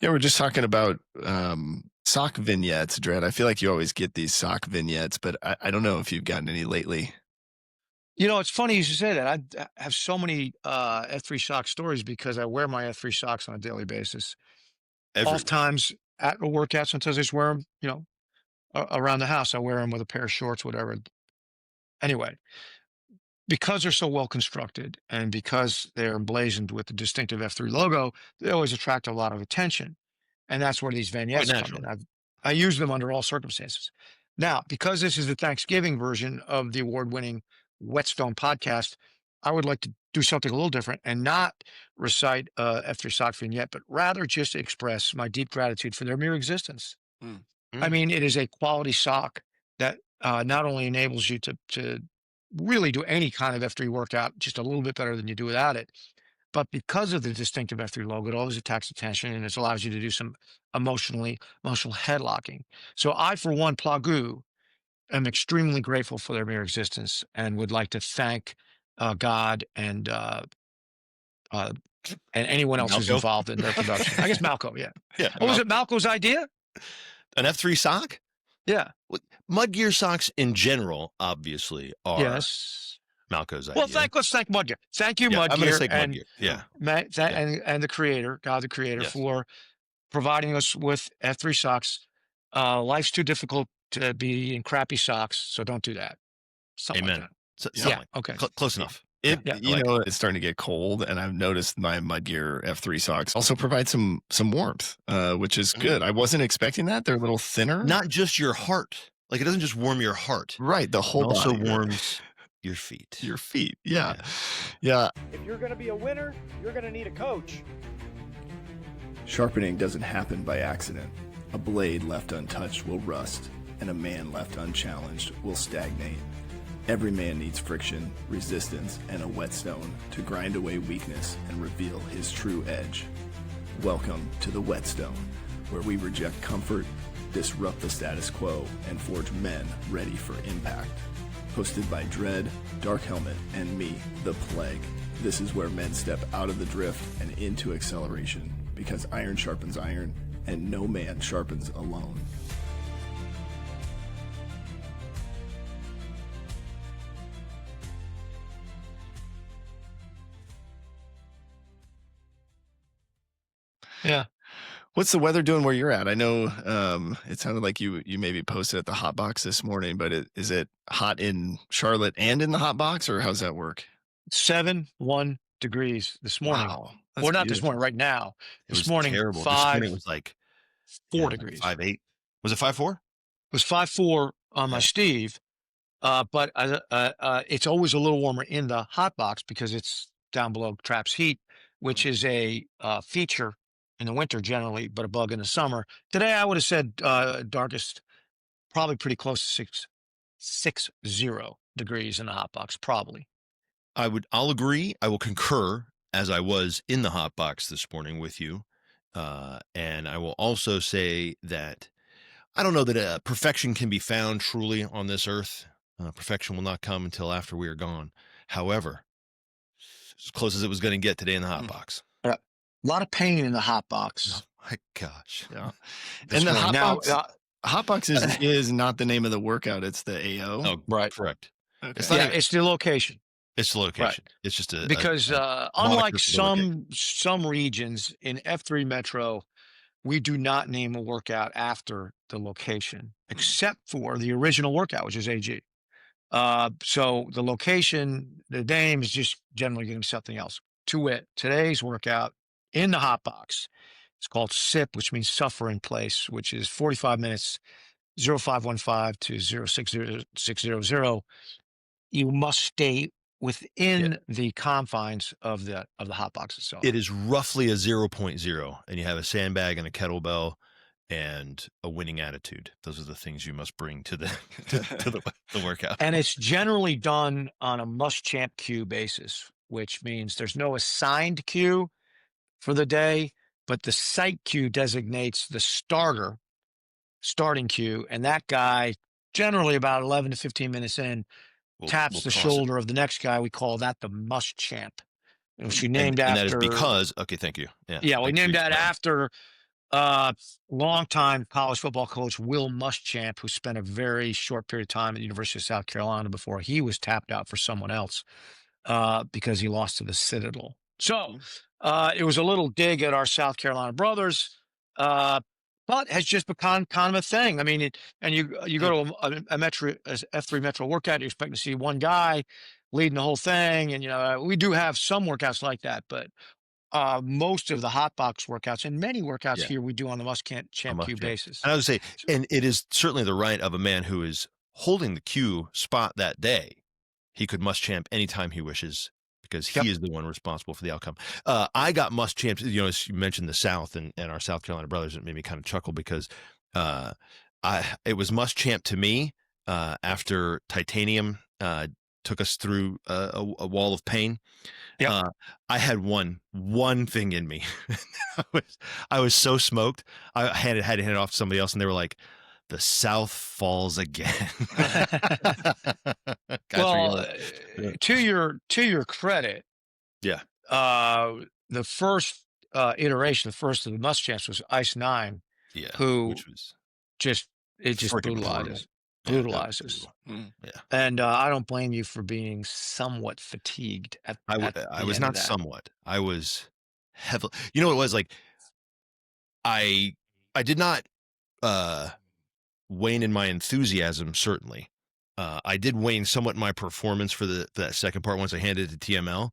Yeah, we're just talking about sock vignettes, Dred. I feel like you always get these sock vignettes, but I don't know if you've gotten any lately. It's funny you should say that. I have so many F3 sock stories because I wear my F3 socks on a daily basis. Everywhere. Oftentimes at a workout, sometimes I just wear them, around the house. I wear them with a pair of shorts, whatever. Anyway, because they're so well constructed and because they're emblazoned with the distinctive F3 logo, they always attract a lot of attention. And that's where these Quite vignettes come in. naturally. I use them under all circumstances. Now, because this is the Thanksgiving version of the award-winning Whetstone podcast, I would like to do something a little different and not recite F3 sock vignette, but rather just express my deep gratitude for their mere existence. Mm. I Mm. mean, it is a quality sock that not only enables you to really do any kind of F3 workout just a little bit better than you do without it, but because of the distinctive F3 logo, it always attracts attention and it allows you to do some emotional headlocking. So I, for one, Plagu, am extremely grateful for their mere existence and would like to thank God uh, and anyone else who's Malco? involved in their production. I guess Malco, yeah. Yeah, Oh, was it Malco. Malco's idea? An F3 sock? Yeah. Well, mud gear socks in general, obviously, are Yes. Malco's Well, idea. let's thank Mudgear. Thank you, Yeah, I'm going to Mudgear, say mud and gear. Yeah. Yeah. and the creator, God the creator, Yes. for providing us with F3 socks. Life's too difficult to be in crappy socks, so don't do that. Something like Amen. that. Something Yeah. like Okay. close enough. It, Yeah. Yeah. I like it. it's starting to get cold, and I've noticed my Mudgear F3 socks also provide some warmth, which is good. I wasn't expecting that. They're a little thinner. Not just your heart. Like, it doesn't just warm your heart. Right, the It whole also body, right? warms your feet. Your feet. Yeah. Yeah. Yeah. If you're going to be a winner, you're going to need a coach. Sharpening doesn't happen by accident. A blade left untouched will rust, and a man left unchallenged will stagnate. Every man needs friction, resistance, and a whetstone to grind away weakness and reveal his true edge. Welcome to the Whetstone, where we reject comfort, disrupt the status quo, and forge men ready for impact. Hosted by Dread, Dark Helmet, and me, the Plague. This is where men step out of the drift and into acceleration, because iron sharpens iron, and no man sharpens alone. Yeah. What's the weather doing where you're at? I know it sounded like you maybe posted at the hot box this morning, but is it hot in Charlotte and in the hot box, or how's that work? 7-1 degrees this morning. Wow, Well, that's not this beautiful. morning, right now. It This was morning, terrible. This morning it was like 4 like degrees. 5.8. Was it 5.4? It was 5.4 on my Yeah. Steve, but it's always a little warmer in the hot box because it's down below traps heat, which is a feature in the winter generally, but a bug in the summer. Today, I would have said darkest, probably pretty close to 6.0 degrees in the hot box, probably. I'll agree. I will concur, as I was in the hot box this morning with you. And I will also say that I don't know that perfection can be found truly on this earth. Perfection will not come until after we are gone. However, as close as it was going to get today in the hot box. A lot of pain in the hot box. Oh my gosh. Yeah. this And the morning. hot box is not the name of the workout. It's the AO. Oh, Right. correct. Okay. It's not Yeah, even- it's the location. It's the location. It's just Because moniker unlike for the location. some regions in F3 Metro, we do not name a workout after the location, except for the original workout, which is AG. So the location, the name is just generally going to be something else. To wit, today's workout in the hot box, it's called SIP, which means suffer in place, which is 45 minutes, 0515 to 060600. You must stay within the confines of the hot box itself. It is roughly a 0.0, and you have a sandbag and a kettlebell and a winning attitude. Those are the things you must bring to the the workout. And it's generally done on a must champ queue basis, which means there's no assigned queue for the day, but the site queue designates the starting queue, and that guy generally about 11 to 15 minutes in taps We'll the toss it. shoulder of the next guy. We call that the must champ. Which we And named that is after because okay, thank you. we thanks for named that explaining. after Uh, Longtime college football coach Will Muschamp, who spent a very short period of time at the University of South Carolina before he was tapped out for someone else because he lost to the Citadel. So it was a little dig at our South Carolina brothers, uh, but has just become kind of a thing. I mean, and you go to a Metro F3 Metro workout, you expect to see one guy leading the whole thing, and we do have some workouts like that, but most of the hot box workouts and many workouts Yeah. here we do on the Champ Q basis. And I would say, and it is certainly the right of a man who is holding the Q spot that day. He could Muschamp anytime he wishes because he is the one responsible for the outcome. I got Muschamp, as you mentioned the South and our South Carolina brothers, it made me kind of chuckle because it was Muschamp to me after Titanium took us through a wall of pain. I had one thing in me. I was so smoked. I had to hand it off to somebody else, and they were like, "The South falls again." Well, to your credit, the first iteration, the first of the Muschamps was Ice 9, who which was just brutalizes. Brutalizes. And I don't blame you for being somewhat fatigued I was not somewhat. I was heavily. You know what it was like? I did not wane in my enthusiasm. Certainly, I did wane somewhat in my performance for that second part once I handed it to TML.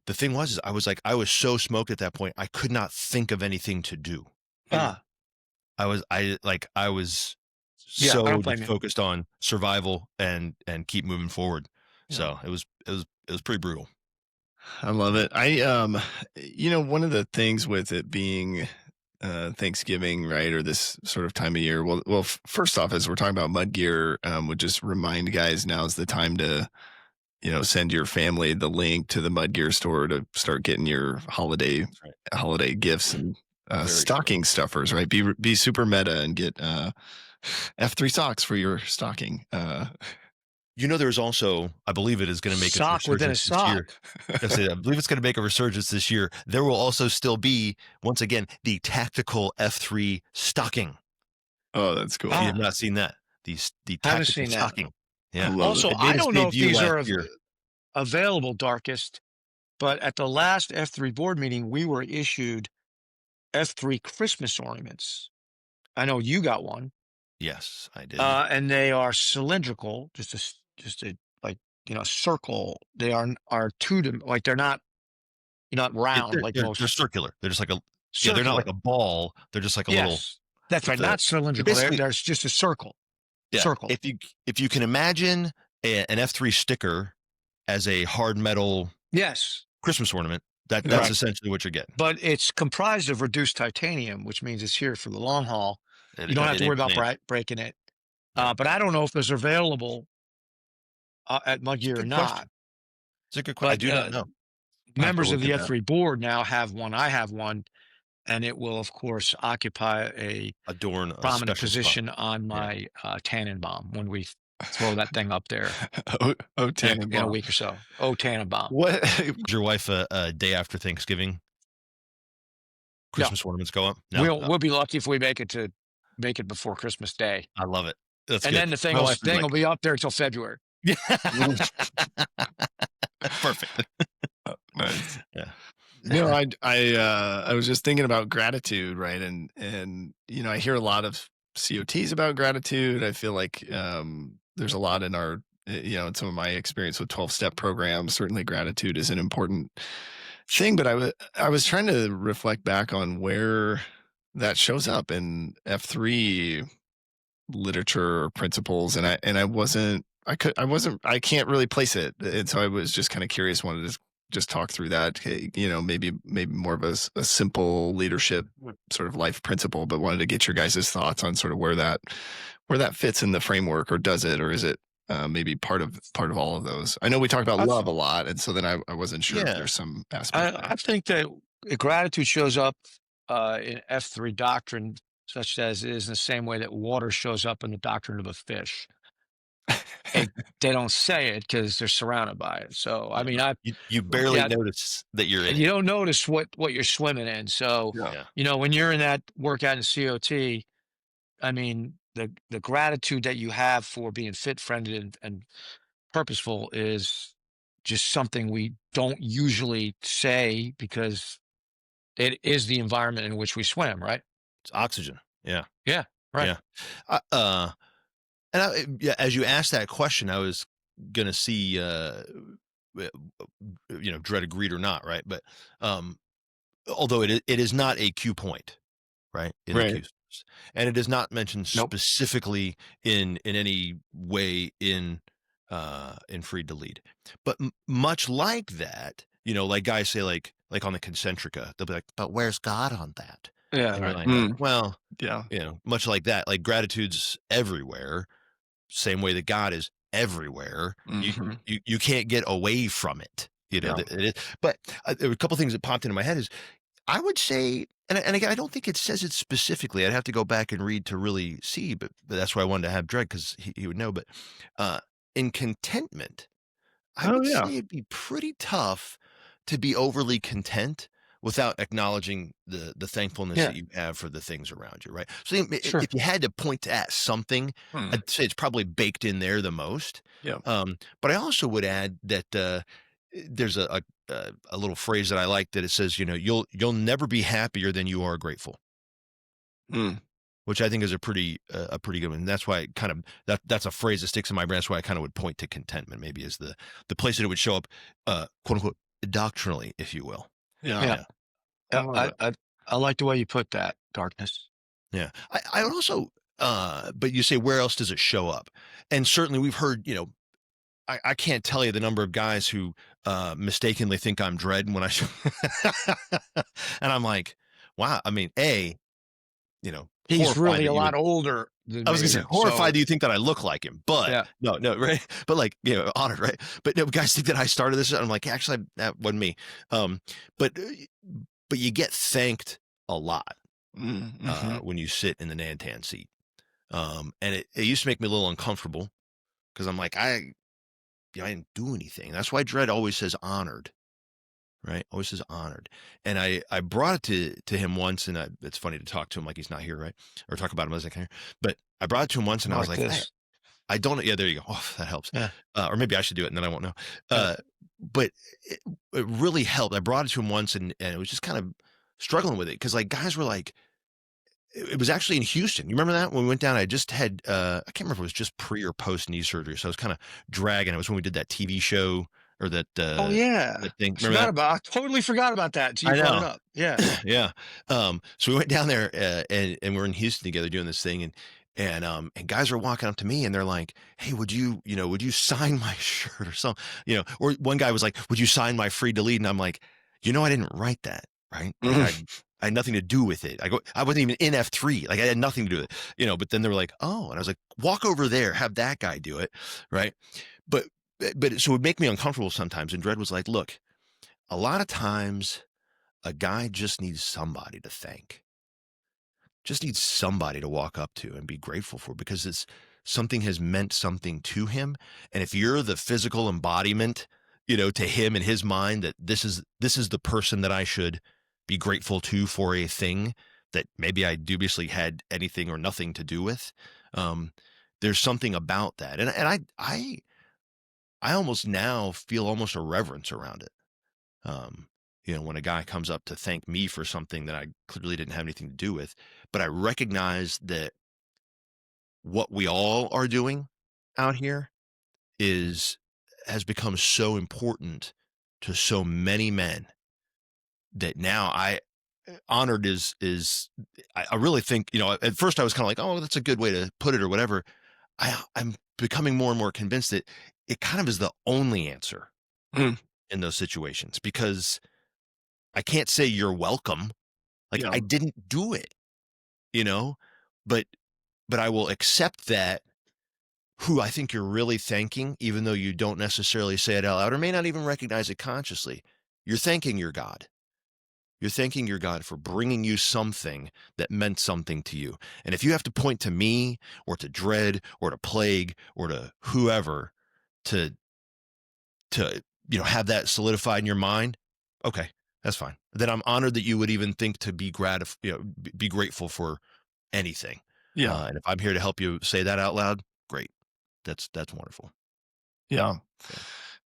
The thing was, I was so smoked at that point. I could not think of anything to do. I was so just focused on survival and keep moving forward. So it was pretty brutal. I love it. One of the things with it being Thanksgiving, right, or this sort of time of year. Well, first off, as we're talking about mud gear, would just remind guys now's the time to, send your family the link to the mud gear store to start getting your holiday gifts and stocking stuffers, right? Be super meta and get F3 socks for your stocking. There's also, I believe it is going to make sock within a sock. This year. I believe it's going to make a resurgence this year. There will also still be, once again, the tactical F3 stocking. Oh, that's cool. If you have not seen that, the tactical stocking. Yeah. Also, I don't know if these are available, Darkest, but at the last F3 board meeting, we were issued F3 Christmas ornaments. I know you got one. Yes, I did. And they are cylindrical, just a circle. They are like they're not round like most. They're circular. They're just like they're not like a ball. They're just like a little. That's right. Not cylindrical. There's just a circle. Yeah. Circle. If you can imagine an F3 sticker as a hard metal Christmas ornament, that's essentially what you're getting. But it's comprised of reduced titanium, which means it's here for the long haul. You don't have to worry about breaking it. But I don't know if those are available at Mud Gear or not. It's a good question. I do not know. Members of the F3 board now have one. I have one. And it will, of course, occupy a prominent position on my Tannenbaum when we throw that thing up there Tannenbaum. In a week or so. Tannenbaum. What? Your wife a day after Thanksgiving? Christmas ornaments go up? No, we'll be lucky if we make it before Christmas Day. I love it. That's and good. Then the thing will be up there until February. Perfect. Nice. Yeah. I was just thinking about gratitude, right? And I hear a lot of COTs about gratitude. I feel like there's a lot in our, in some of my experience with 12-step programs. Certainly gratitude is an important thing, but I was trying to reflect back on where that shows up in F3 literature or principles, and I can't really place it, and so I was just kind of curious. Wanted to just talk through that, maybe more of a simple leadership sort of life principle, but wanted to get your guys' thoughts on sort of where that fits in the framework, or does it, or is it maybe part of all of those? I know we talk about love a lot, and so then I wasn't sure if there's some aspect. I think that gratitude shows up in F3 doctrine, such as it is in the same way that water shows up in the doctrine of a fish. and they don't say it because they're surrounded by it. So, I Yeah. mean, I You worked barely out, notice that you're in and it. you don't notice what you're swimming in. So, Yeah. Yeah. when you're in that workout in COT, I mean, the gratitude that you have for being fit, friended, and purposeful is just something we don't usually say because it is the environment in which we swim, right? It's oxygen. Yeah. Yeah, right. Yeah. And yeah, as you asked that question, I was gonna see, w- Dread agreed or not, right? But um, although it is not a cue point, right, in the Right. cue source, and it is not mentioned Nope. specifically in any way in Freed to Lead, but much like that, like guys say like on the Concentrica, they'll be like, but where's God on that? Yeah, And you're right. like, Mm. well, Yeah. much like that, like gratitude's everywhere, same way that God is everywhere. You Hmm. you can't get away from it. Yeah. It is. But there were a couple things that popped into my head. Is I would say, and again, I don't think it says it specifically. I'd have to go back and read to really see. But that's why I wanted to have Dredd, because he would know. But uh, in contentment, I Oh would yeah. say it'd be pretty tough to be overly content without acknowledging the thankfulness Yeah, that you have for the things around you, right? So sure. if you had to point at something, Hmm. I'd say it's probably baked in there the most. Yeah. But I also would add that there's a little phrase that I like, that it says, you'll never be happier than you are grateful, Mm. which I think is a pretty good one. And that's why that's a phrase that sticks in my brain. That's why I kind of would point to contentment, maybe as the place that it would show up, quote unquote, doctrinally, if you will. Yeah. Yeah. Yeah. I Yeah, love it. I like the way you put that, darkness. Yeah. I would also, but you say, where else does it show up? And certainly we've heard, I can't tell you the number of guys who mistakenly think I'm Dread when and I'm like, wow. I mean, He's horrified really that a you lot would. older than I was gonna say me. horrified So that you think that I look like him, but yeah, no, right? But like, honored, right? But no, guys think that I started this, and I'm like, actually, that wasn't me. Um, but but you get thanked a lot Mm-hmm. when you sit in the Nantan seat, and it used to make me a little uncomfortable, because I'm like, I didn't do anything. That's why Dredd always says honored, right? Always says honored. And I brought it to him once, and it's funny to talk to him like he's not here, right? Or talk about him as I can. But I brought it to him once, and I was like like, this. I don't. Yeah, there you go. Oh, that helps. Yeah. Or maybe I should do it, and then I won't know. Yeah. But it really helped. I brought it to him once, and it was just kind of struggling with it, because like guys were like, it was actually in Houston. You remember that when we went down? I just had I can't remember if it was just pre or post knee surgery, so I was kind of dragging. It was when we did that TV show, or that Oh yeah, that thing. I Remember that? I totally forgot about that until I you brought it know. up. Yeah. Yeah. So we went down there, and we're in Houston together doing this thing, and guys are walking up to me, and they're like, "Hey, would you sign my shirt or something?" Or one guy was like, "Would you sign my Free to Lead?" And I'm like, I didn't write that, right? Like I had nothing to do with it. I wasn't even in F3. Like I had nothing to do with it, but then they were like, "Oh," and I was like, "Walk over there, have that guy do it." Right. But, so it would make me uncomfortable sometimes. And Dredd was like, "Look, a lot of times a guy just needs somebody to thank, just needs somebody to walk up to and be grateful for, because something has meant something to him. And if you're the physical embodiment, to him in his mind, that this is the person that I should be grateful to for a thing that maybe I dubiously had anything or nothing to do with. There's something about that. And I almost now feel almost a reverence around it. When a guy comes up to thank me for something that I clearly didn't have anything to do with, but I recognize that what we all are doing out here has become so important to so many men, that now honored I really think, at first I was kind of like, oh, that's a good way to put it or whatever. I'm becoming more and more convinced that it kind of is the only answer Mm. in those situations, because I can't say you're welcome. Like Yeah. I didn't do it, but I will accept that who I think you're really thanking, even though you don't necessarily say it out loud or may not even recognize it consciously. You're thanking your God. You're thanking your God for bringing you something that meant something to you. And if you have to point to me or to dread or to plague or to whoever to have that solidified in your mind, okay, that's fine. Then I'm honored that you would even think to be be grateful for anything. Yeah. And if I'm here to help you say that out loud, great. That's wonderful. Yeah.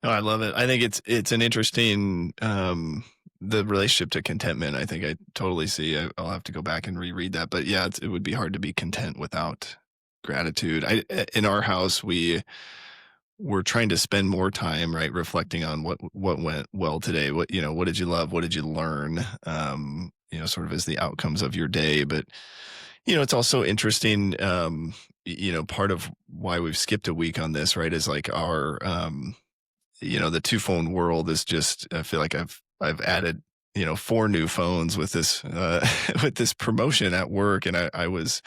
No, I love it. I think it's an interesting, the relationship to contentment. I think I totally see. I'll have to go back and reread that, but yeah, it would be hard to be content without gratitude. In our house, we're trying to spend more time, right, reflecting on what went well today. What did you love? What did you learn? Sort of as the outcomes of your day. But it's also interesting. Part of why we've skipped a week on this, right, is like our the two phone world is just, I feel like I've added 4 new phones with this with this promotion at work, and I was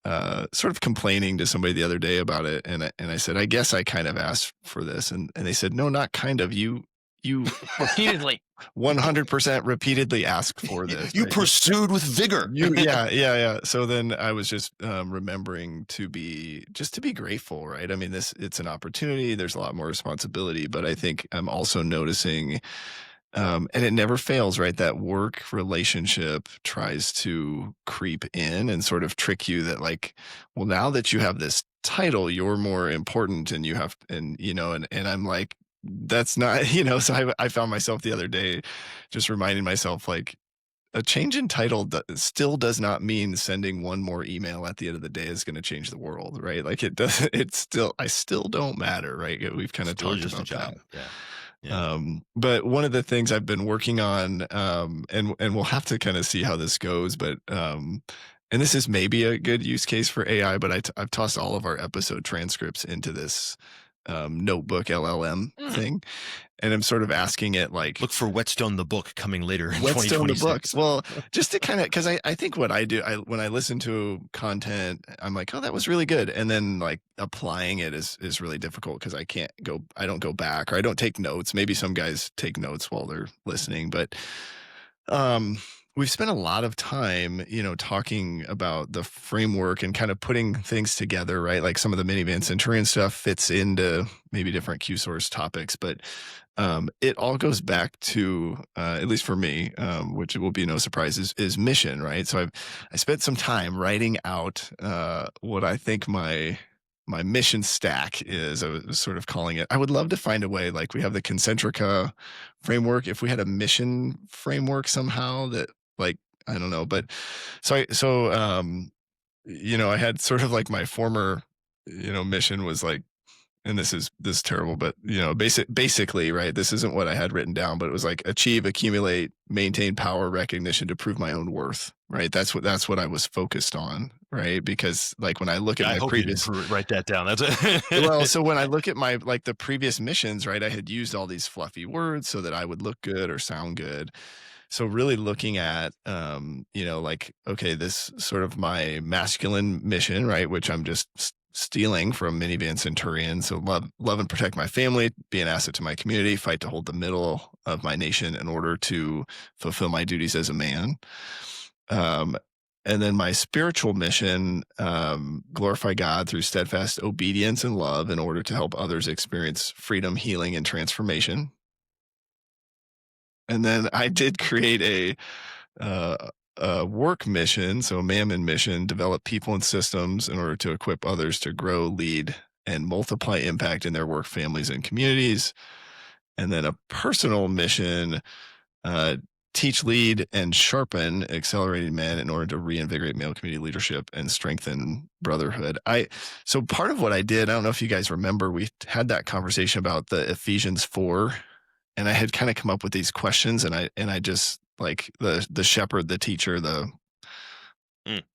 sort of complaining to somebody the other day about it, and I said, I guess I kind of asked for this, and they said, no, not kind of, you Repeatedly. 100% repeatedly asked for this. You right? pursued with vigor. Yeah. So then I was just remembering to be grateful, right? I mean, it's an opportunity. There's a lot more responsibility, but I think I'm also noticing, and it never fails, right? That work relationship tries to creep in and sort of trick you that, like, well, now that you have this title, you're more important, and you have, and I'm like, that's not, so I found myself the other day just reminding myself, like, a change in title still does not mean sending one more email at the end of the day is going to change the world, right? Like, it does. I still don't matter, right? We've kind of Still talked just about a job. that. Yeah. But one of the things I've been working on, and we'll have to kind of see how this goes, but and this is maybe a good use case for AI, but I've tossed all of our episode transcripts into this notebook LLM thing, and I'm sort of asking it, like, Look for Whetstone the book coming later in Whetstone the book. 2026. Well, just to kind of, because I think what I do, when I listen to content, I'm like, oh, that was really good, and then, like, applying it is really difficult because I don't go back, or I don't take notes. Maybe some guys take notes while they're listening, but we've spent a lot of time, talking about the framework and kind of putting things together, right? Like, some of the minivan Centurion stuff fits into maybe different Q source topics, but it all goes back to, at least for me, which will be no surprise, is mission, right? So I spent some time writing out what I think my mission stack is. I was sort of calling it. I would love to find a way, like, we have the Concentrica framework. If we had a mission framework somehow that, like, I don't know, but I had sort of like my former, mission was like, and this is terrible, but basically, right, this isn't what I had written down, but it was like, achieve, accumulate, maintain power, recognition to prove my own worth, right? That's what I was focused on, right? Because, like, when I look at I my hope previous, you didn't write that down. That's it. well, so when I look at my, like, the previous missions, right, I had used all these fluffy words so that I would look good or sound good. So really looking at, like, okay, this sort of my masculine mission, right, which I'm just stealing from minivan Centurion. So love and protect my family, be an asset to my community, fight to hold the middle of my nation in order to fulfill my duties as a man. And then my spiritual mission, glorify God through steadfast obedience and love in order to help others experience freedom, healing, and transformation. And then I did create a work mission, so a mammon mission, develop people and systems in order to equip others to grow, lead, and multiply impact in their work, families, and communities. And then a personal mission, teach, lead, and sharpen accelerated men in order to reinvigorate male community leadership and strengthen brotherhood. So part of what I did, I don't know if you guys remember, we had that conversation about the Ephesians 4, and I had kind of come up with these questions, and I just, like, the shepherd, the teacher, the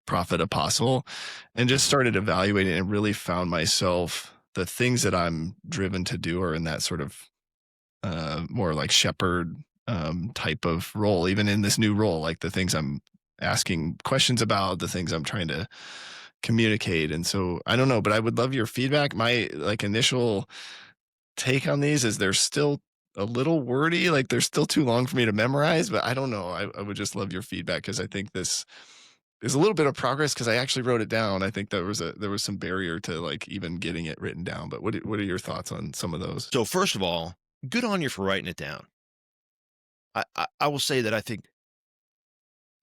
prophet, apostle, and just started evaluating and really found myself, the things that I'm driven to do are in that sort of more like shepherd type of role, even in this new role, like the things I'm asking questions about, the things I'm trying to communicate. And so I don't know, but I would love your feedback. My, like, initial take on these is there's still a little wordy. Like they're still too long for me to memorize, but I don't know. I would just love your feedback because I think this is a little bit of progress because I actually wrote it down. I think there was some barrier to like even getting it written down. But what are your thoughts on some of those? So first of all, good on you for writing it down. I will say that I think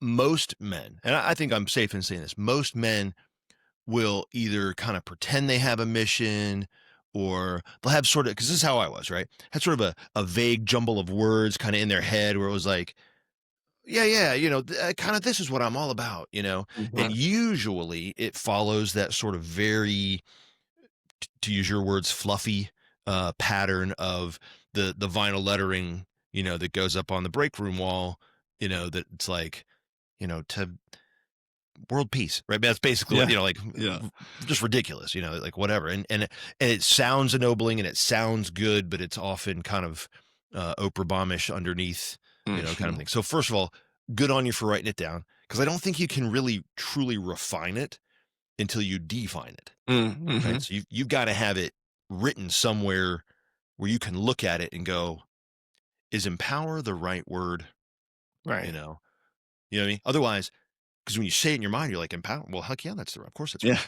most men, and I think I'm safe in saying this, most men will either kind of pretend they have a mission, or they'll have sort of, because this is how I was, right? Had sort of a vague jumble of words kind of in their head where it was like, yeah, kind of this is what I'm all about, and usually it follows that sort of very, to use your words, fluffy pattern of the vinyl lettering, that goes up on the break room wall, that it's like, to world peace, right? That's basically what, like, just ridiculous, like whatever. And it sounds ennobling and it sounds good, but it's often kind of Oprah bombish underneath, kind of thing. So first of all, good on you for writing it down, because I don't think you can really truly refine it until you define it. Right? So you've got to have it written somewhere where you can look at it and go, is empower the right word? Right. You know what I mean? Otherwise, because when you say it in your mind, you're like, empower. Well, heck yeah, that's of course that's right.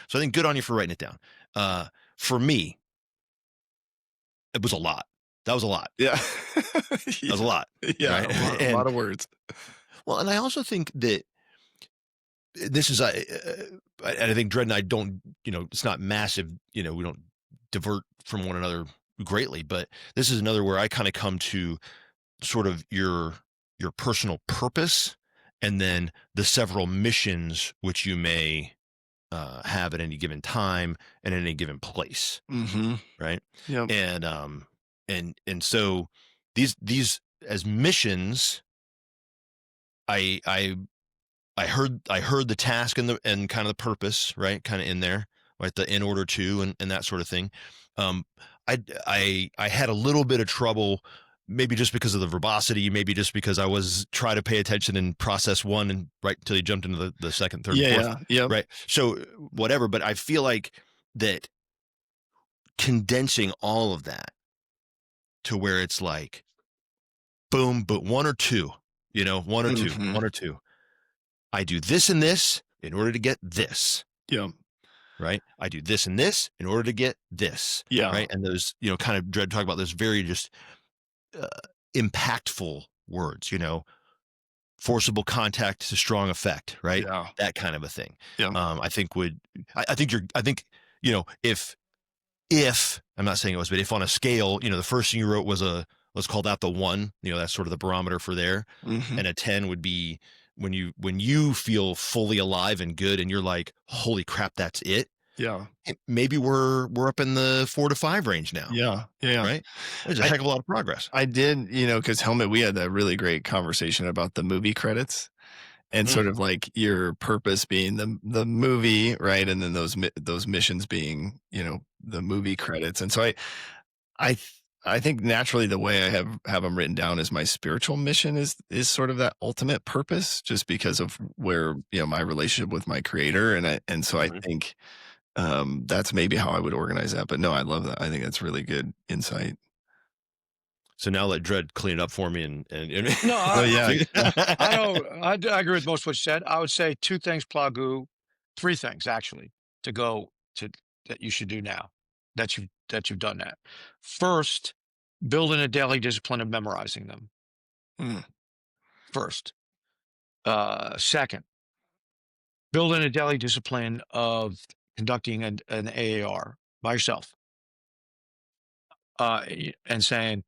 So I think good on you for writing it down. For me, it was a lot. That was a lot. Yeah. That was a lot. Yeah. Right? A lot of words. Well, and I also think that this is, and I think Dred and I don't, it's not massive, we don't divert from one another greatly, but this is another where I kind of come to sort of your personal purpose, and then the several missions which you may have at any given time and at any given place. Right. Yeah. And so these as missions, I heard the task and kind of the purpose, right? Kind of in there, right? The in order to, and that sort of thing. I had a little bit of trouble, maybe just because of the verbosity, maybe just because I was trying to pay attention and process one, and right until you jumped into the second, third, fourth. Yeah. Right. So whatever, but I feel like that condensing all of that to where it's like, boom, but one or two, one or two. I do this and this in order to get this. Yeah. Right. I do this and this in order to get this. Yeah. Right. And those, kind of Dred talk about those very just impactful words, forcible contact to strong effect, right? Yeah. That kind of a thing. Yeah. I think if I'm not saying it was, but if on a scale, the first thing you wrote was let's call that the 1, that's sort of the barometer for there. And a 10 would be when you feel fully alive and good and you're like, holy crap, that's it. Yeah. Maybe we're up in the 4 to 5 range now. Yeah. Right. There's a heck of a lot of progress. I did, because Helmet, we had that really great conversation about the movie credits and sort of like your purpose being the movie, right? And then those missions being, the movie credits. And so I think naturally the way I have them written down is my spiritual mission is sort of that ultimate purpose, just because of where, my relationship with my creator. And so I think that's maybe how I would organize that. But no, I love that. I think that's really good insight. So now let Dred clean it up for me and No, I I agree with most of what you said. I would say 2 things, Plagu, 3 things actually that you should do now that you've done that. First, build in a daily discipline of memorizing them. First. Second, build in a daily discipline of conducting an AAR by yourself. And saying,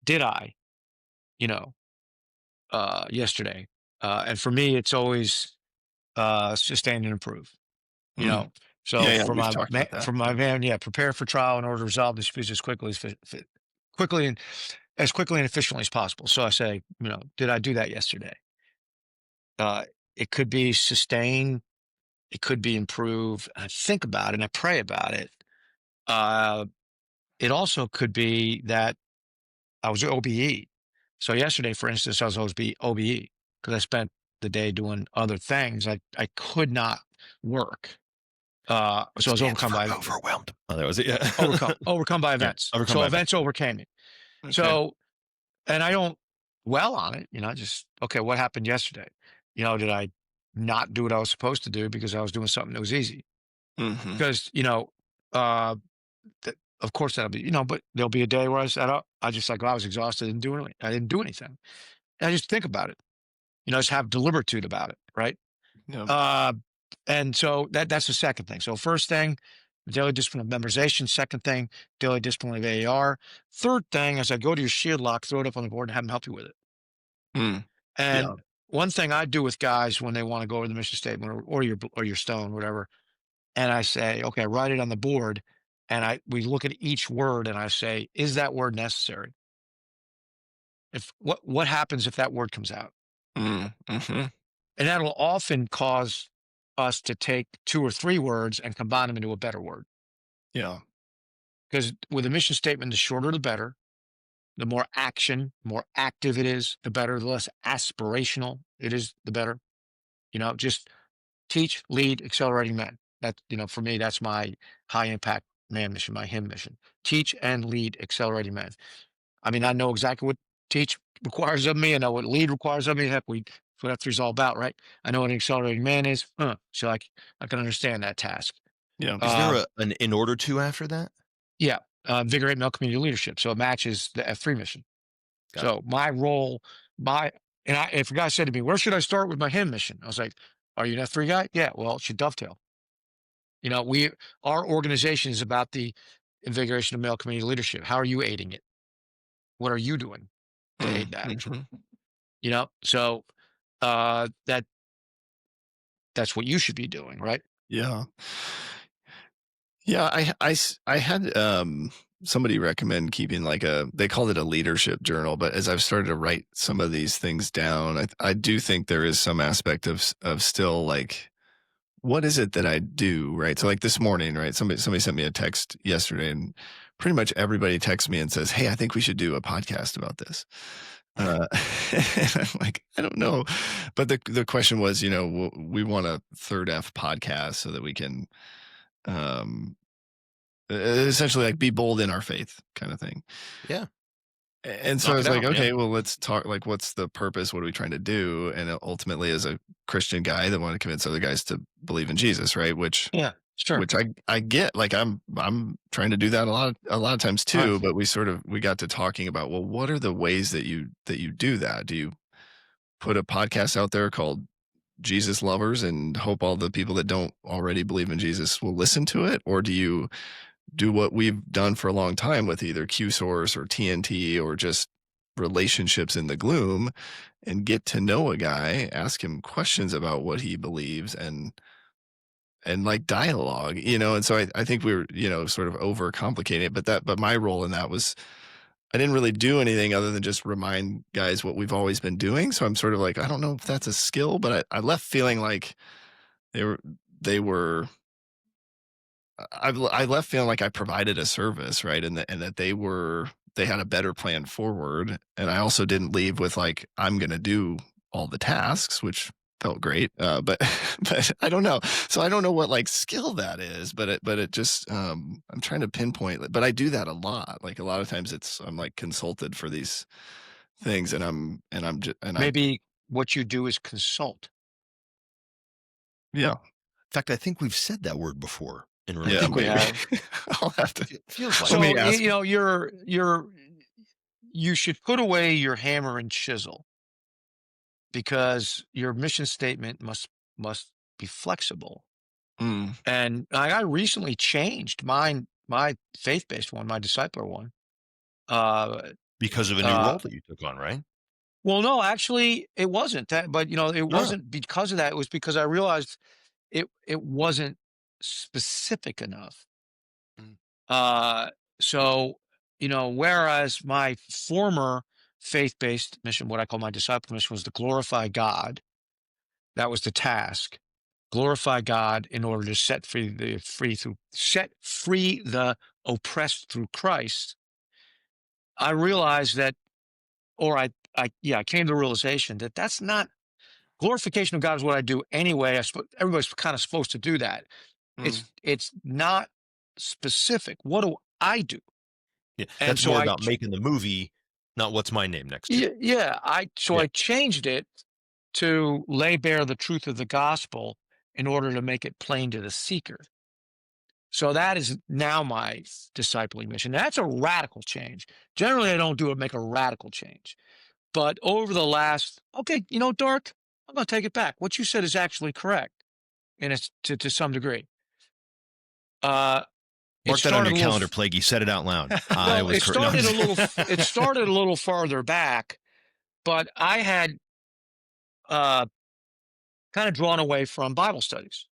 did I, yesterday? And for me, it's always sustain and improve. So for my van, prepare for trial in order to resolve disputes as quickly and efficiently as possible. So I say, did I do that yesterday? It could be sustain, it could be improve. I think about it and I pray about it. It also could be that I was OBE. So yesterday, for instance, I was OBE because I spent the day doing other things. I could not work. So I was overcome by overwhelmed. Oh, that was it. Yeah. overcome by events. Yeah, so events overcame me. Okay. So, and I don't dwell on it, just, okay, what happened yesterday? Did I not do what I was supposed to do because I was doing something that was easy? Mm-hmm. Because, uh, of course that'll be, but there'll be a day where I said, oh, I just like, I was exhausted. I didn't do anything. And I just think about it, just have deliberatude about it. Right. Yeah. Uh, and so that's the second thing. So first thing, daily discipline of memorization. Second thing, daily discipline of AAR. Third thing, as I go to your shield lock, throw it up on the board and have them help you with it. Mm. Yeah. And one thing I do with guys when they want to go over the mission statement or your stone, whatever, and I say, okay, write it on the board, and we look at each word, and I say, is that word necessary? If what happens if that word comes out? Mm-hmm. And that'll often cause us to take two or three words and combine them into a better word. Yeah. Because with a mission statement, the shorter the better. The more action, more active it is, the better. The less aspirational it is, the better. Just teach, lead, accelerating men. That, for me, that's my high impact man mission, my him mission. Teach and lead accelerating men. I mean, I know exactly what teach requires of me. I know what lead requires of me. Heck, that's what F3 is all about, right? I know what an accelerating man is. So I can understand that task. Yeah. Is there Uh, an in order to after that? yeah. Invigorate male community leadership. So it matches the F3 mission. Got So my role, if a guy said to me, where should I start with my him mission? I was like, are you an F3 guy? Yeah, well, it should dovetail. Our organization is about the invigoration of male community leadership. How are you aiding it? What are you doing to aid that? Mm-hmm. So that's what you should be doing, right? Yeah. Yeah. I had somebody recommend keeping they called it a leadership journal, but as I've started to write some of these things down, I do think there is some aspect of still like, what is it that I do? Right. So like this morning, right. Somebody sent me a text yesterday and pretty much everybody texts me and says, hey, I think we should do a podcast about this. And I'm like, I don't know. But the question was, we want a third F podcast so that we can, essentially like be bold in our faith kind of thing. Yeah. And so Knock I it was like, out, okay, yeah. well, let's talk, like, what's the purpose? What are we trying to do? And ultimately, as a Christian guy that want to convince other guys to believe in Jesus, right? Which Yeah, sure. I get, like, I'm trying to do that a lot of times too, but we got to talking about, well, what are the ways that you do that? Do you put a podcast out there called Jesus Lovers and hope all the people that don't already believe in Jesus will listen to it? Or do you do what we've done for a long time with either Q Source or TNT or just relationships in the gloom and get to know a guy, ask him questions about what he believes and like dialogue, And so I think we were, sort of overcomplicating it, but my role in that was I didn't really do anything other than just remind guys what we've always been doing. So I'm sort of like, I don't know if that's a skill, but I left feeling like they were I left feeling like I provided a service, right? And that they had a better plan forward. And I also didn't leave with like, I'm going to do all the tasks, which felt great. But, but I don't know. So I don't know what like skill that is, but it just, I'm trying to pinpoint it, but I do that a lot. Like a lot of times I'm like consulted for these things and Maybe what you do is consult. yeah. In fact, I think we've said that word before in Yeah, relation. we maybe. have. I'll have to. It feels like So, me ask you should put away your hammer and chisel because your mission statement must be flexible. Mm, And I recently changed my faith-based one, my discipler one. because of a new role that you took on, right? Well, no, actually it wasn't that, but it wasn't because of that. It was because I realized it wasn't specific enough. Mm. So, whereas my former faith-based mission, what I call my disciple mission, was to glorify God. That was the task. Glorify God in order to set free the oppressed through Christ. I realized that, or I came to the realization that that's not glorification of God is what I do anyway. Everybody's kind of supposed to do that. It's not specific. What do I do? Yeah, And that's so more about making the movie not what's my name next to. Yeah. I Yeah. changed it to lay bare the truth of the gospel in order to make it plain to the seeker. So that is now my discipling mission. That's a radical change. Generally, I don't make a radical change. But over the last, okay, Dark, I'm going to take it back. What you said is actually correct, and it's to some degree. It Mark that on started your a little calendar, Plaguey. Said it out loud. I well, was correct. No, I'm just- it started a little farther back, but I had kind of drawn away from Bible studies.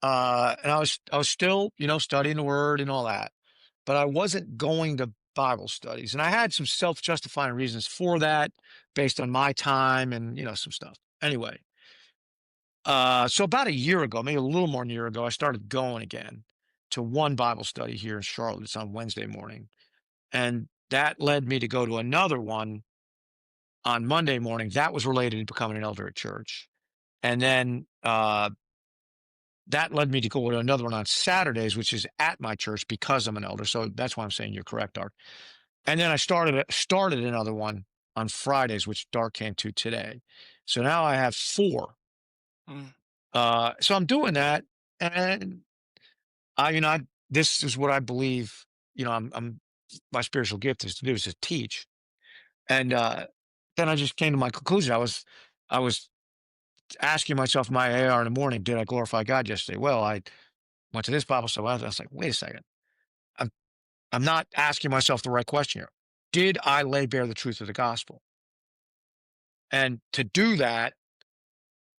And I was still, studying the word and all that, but I wasn't going to Bible studies. And I had some self-justifying reasons for that based on my time and, some stuff. Anyway, so about a year ago, maybe a little more than a year ago, I started going again to one Bible study here in Charlotte. It's on Wednesday morning. And that led me to go to another one on Monday morning. That was related to becoming an elder at church. And then that led me to go to another one on Saturdays, which is at my church because I'm an elder. So that's why I'm saying you're correct, Dark. And then I started another one on Fridays, which Dark came to today. So now I have 4. So I'm doing that, and this is what I believe. I'm my spiritual gift is to teach, and then I just came to my conclusion. I was asking myself my AR in the morning, did I glorify God yesterday? Well, I went to this Bible study. I was like, wait a second. I'm not asking myself the right question here. Did I lay bare the truth of the gospel? And to do that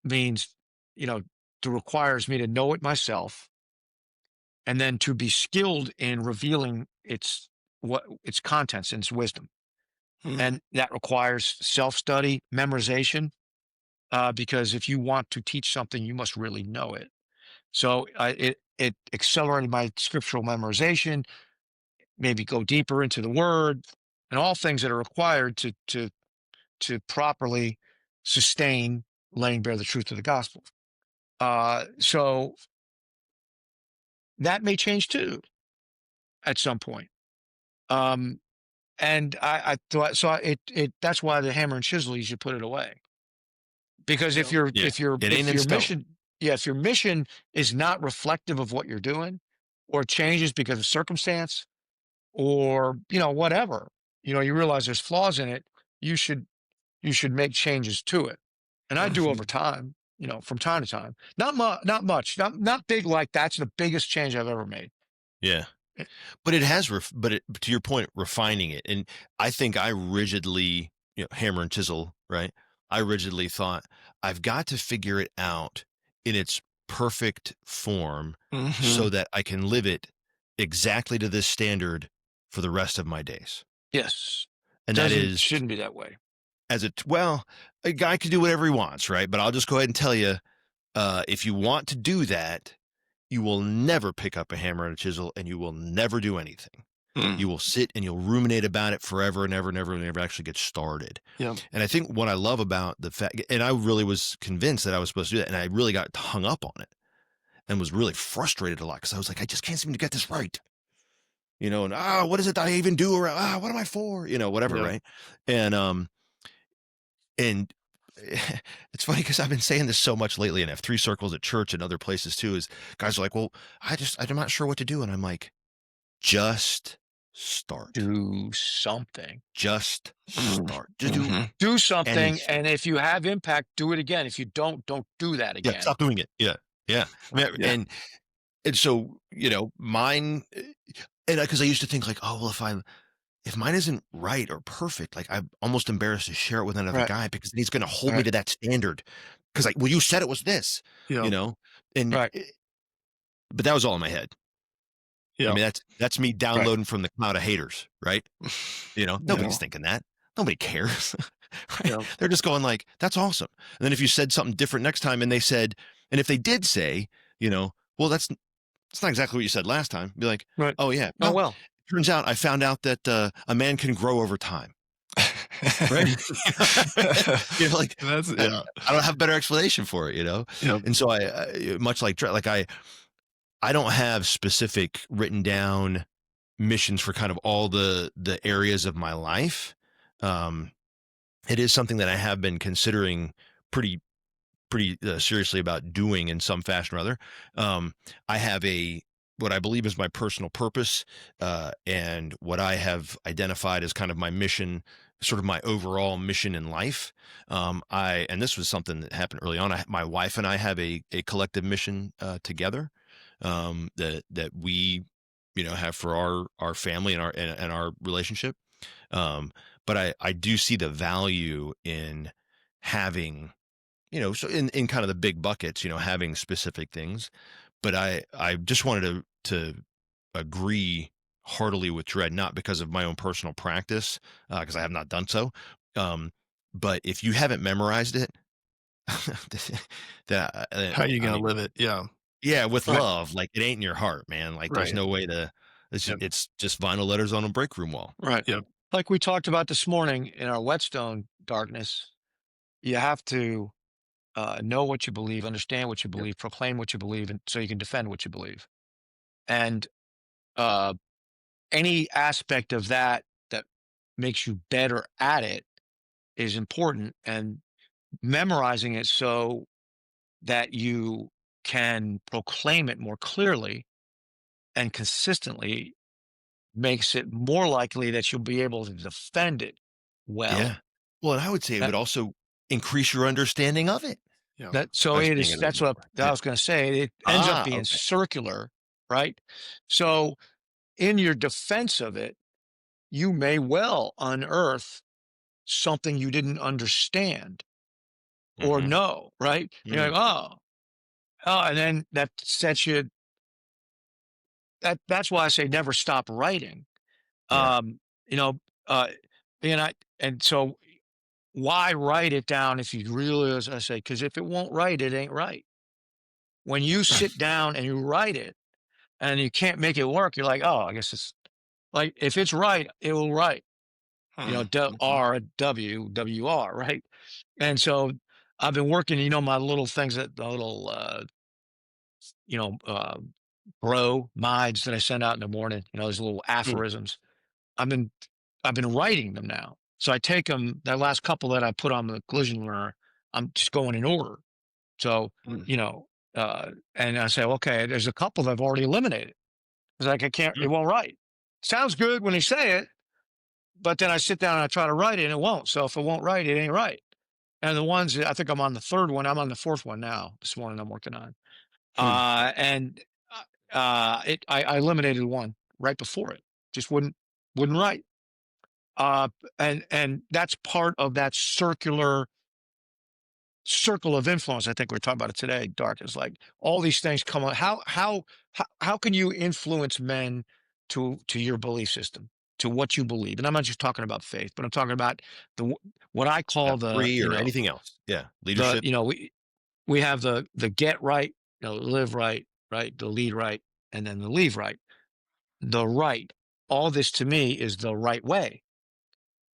means, requires me to know it myself, and then to be skilled in revealing its contents and its wisdom. And that requires self-study, memorization, because if you want to teach something, you must really know it. So it accelerated my scriptural memorization, maybe go deeper into the word, and all things that are required to properly sustain laying bare the truth of the gospel. So that may change too at some point. And I thought so. That's why the hammer and chisel, you should put it away, because if your Yeah. It ain't in your stone. mission, if your mission is not reflective of what you're doing, or changes because of circumstance, or whatever, you realize there's flaws in it, you should make changes to it. And I do over time, from time to time. Not much, not big like that's the biggest change I've ever made. Yeah. But it has, to your point, refining it. And I think I rigidly, hammer and chisel, right? I rigidly thought I've got to figure it out in its perfect form so that I can live it exactly to this standard for the rest of my days. Yes. And shouldn't be that way. Well, a guy can do whatever he wants, right? But I'll just go ahead and tell you, if you want to do that, you will never pick up a hammer and a chisel, and you will never do anything. You will sit and you'll ruminate about it forever and ever and ever and never actually get started. Yeah. And I think what I love about the fact, and I really was convinced that I was supposed to do that, and I really got hung up on it and was really frustrated a lot because I was like, I just can't seem to get this right. And what is it that I even do? Or what am I for? Whatever, Yeah. right? And it's funny because I've been saying this so much lately, and I have 3 circles at church and other places too, is guys are like, well, I'm not sure what to do. And I'm like, just start. Do something. Just start. Just do something. anything. And if you have impact, do it again. If you don't do that again. Yeah, stop doing it. Yeah. Yeah. And so, mine, and because I used to think like, oh, well, if mine isn't right or perfect, like I'm almost embarrassed to share it with another Right. guy because he's going to hold me Right. to that standard. Because like, well, you said it was this, Yeah. and Right. But that was all in my head. Yeah. I mean, that's me downloading from the cloud of haters, right? Nobody's thinking that. Nobody cares. Right? Yeah. They're just going like, that's awesome. And then if you said something different next time, and if they did say, well, that's not exactly what you said last time. Be like, Right. oh yeah. Oh, well. Turns out I found out that a man can grow over time. Right? Like That's I don't have a better explanation for it, Yeah. And so I much like I don't have specific written down missions for kind of all the areas of my life. Um, it is something that I have been considering pretty seriously about doing in some fashion or other. I have what I believe is my personal purpose, and what I have identified as kind of my mission, sort of my overall mission in life. And this was something that happened early on. My wife and I have a collective mission together, that we, have for our family and our relationship. But I do see the value in having, so in kind of the big buckets, having specific things. But I just wanted to agree heartily with Dredd, not because of my own personal practice, because I have not done so. Um, but if you haven't memorized it, How are you I gonna mean, live it? Yeah. yeah, with Right. love, like it ain't in your heart, man. Like there's Right. no way to. Yep. It's just vinyl letters on a break room wall. Right. Yep. Like we talked about this morning in our Whetstone darkness, you have to know what you believe, understand what you Yep. believe, proclaim what you believe, and so you can defend what you believe. And uh, any aspect of that that makes you better at it is important, and memorizing it so that you can proclaim it more clearly and consistently makes it more likely that you'll be able to defend it Yeah. well. Well, and I would say it That would also increase your understanding of it Yeah. that so by it saying is it over that's and what over. I Yeah. was going to say. It ends up Ah, being okay. circular, right? So in your defense of it, you may well unearth something you didn't understand or Mhm. know, right? You're Mm. like, and then that sets you. That's why I say never stop writing. Yeah. Um, you know, uh, and so why write it down if you really, as I say, because if it won't write, it ain't right. When you sit down and you write it and you can't make it work, you're like, oh, I guess it's like if it's right, it will write. Mhm. R-W-W-R, right? And so I've been working, my little things that the little you know, uh mides that I send out in the morning, those little Mm, aphorisms. I've been I've been writing them now. So I take them, that last couple that I put on the collision learner, I'm just going in order. So, Mm. you know, and I say, okay, there's a couple that I've already eliminated. It's like I can't, mm, it won't write. Sounds good when they say it, but then I sit down and I try to write it and it won't. So if it won't write, it ain't right. And the ones I think I'm on the third one, I'm on the fourth one now. This morning I'm working on. Hmm. And I eliminated one right before it. Just wouldn't write. And that's part of that circle of influence. I think we're talking about it today. Dark is like all these things come on. How can you influence men to your belief system, to what you believe? And I'm not just talking about faith, but I'm talking about the what I yeah, call the free or anything else. Yeah, the leadership. we have the get right, live right, right, the lead right, and then the leave right. The right. All this to me is the right way.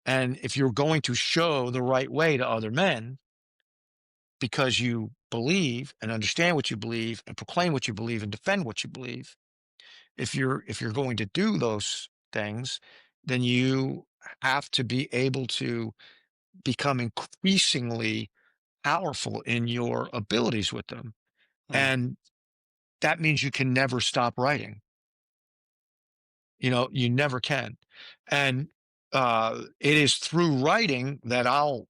And if you're going to show the right way to other men because you believe and understand what you believe and proclaim what you believe and defend what you believe, if you're going to do those things, then you have to be able to become increasingly powerful in your abilities with them. Hmm. And that means you can never stop writing. You never can. And it is through writing that I'll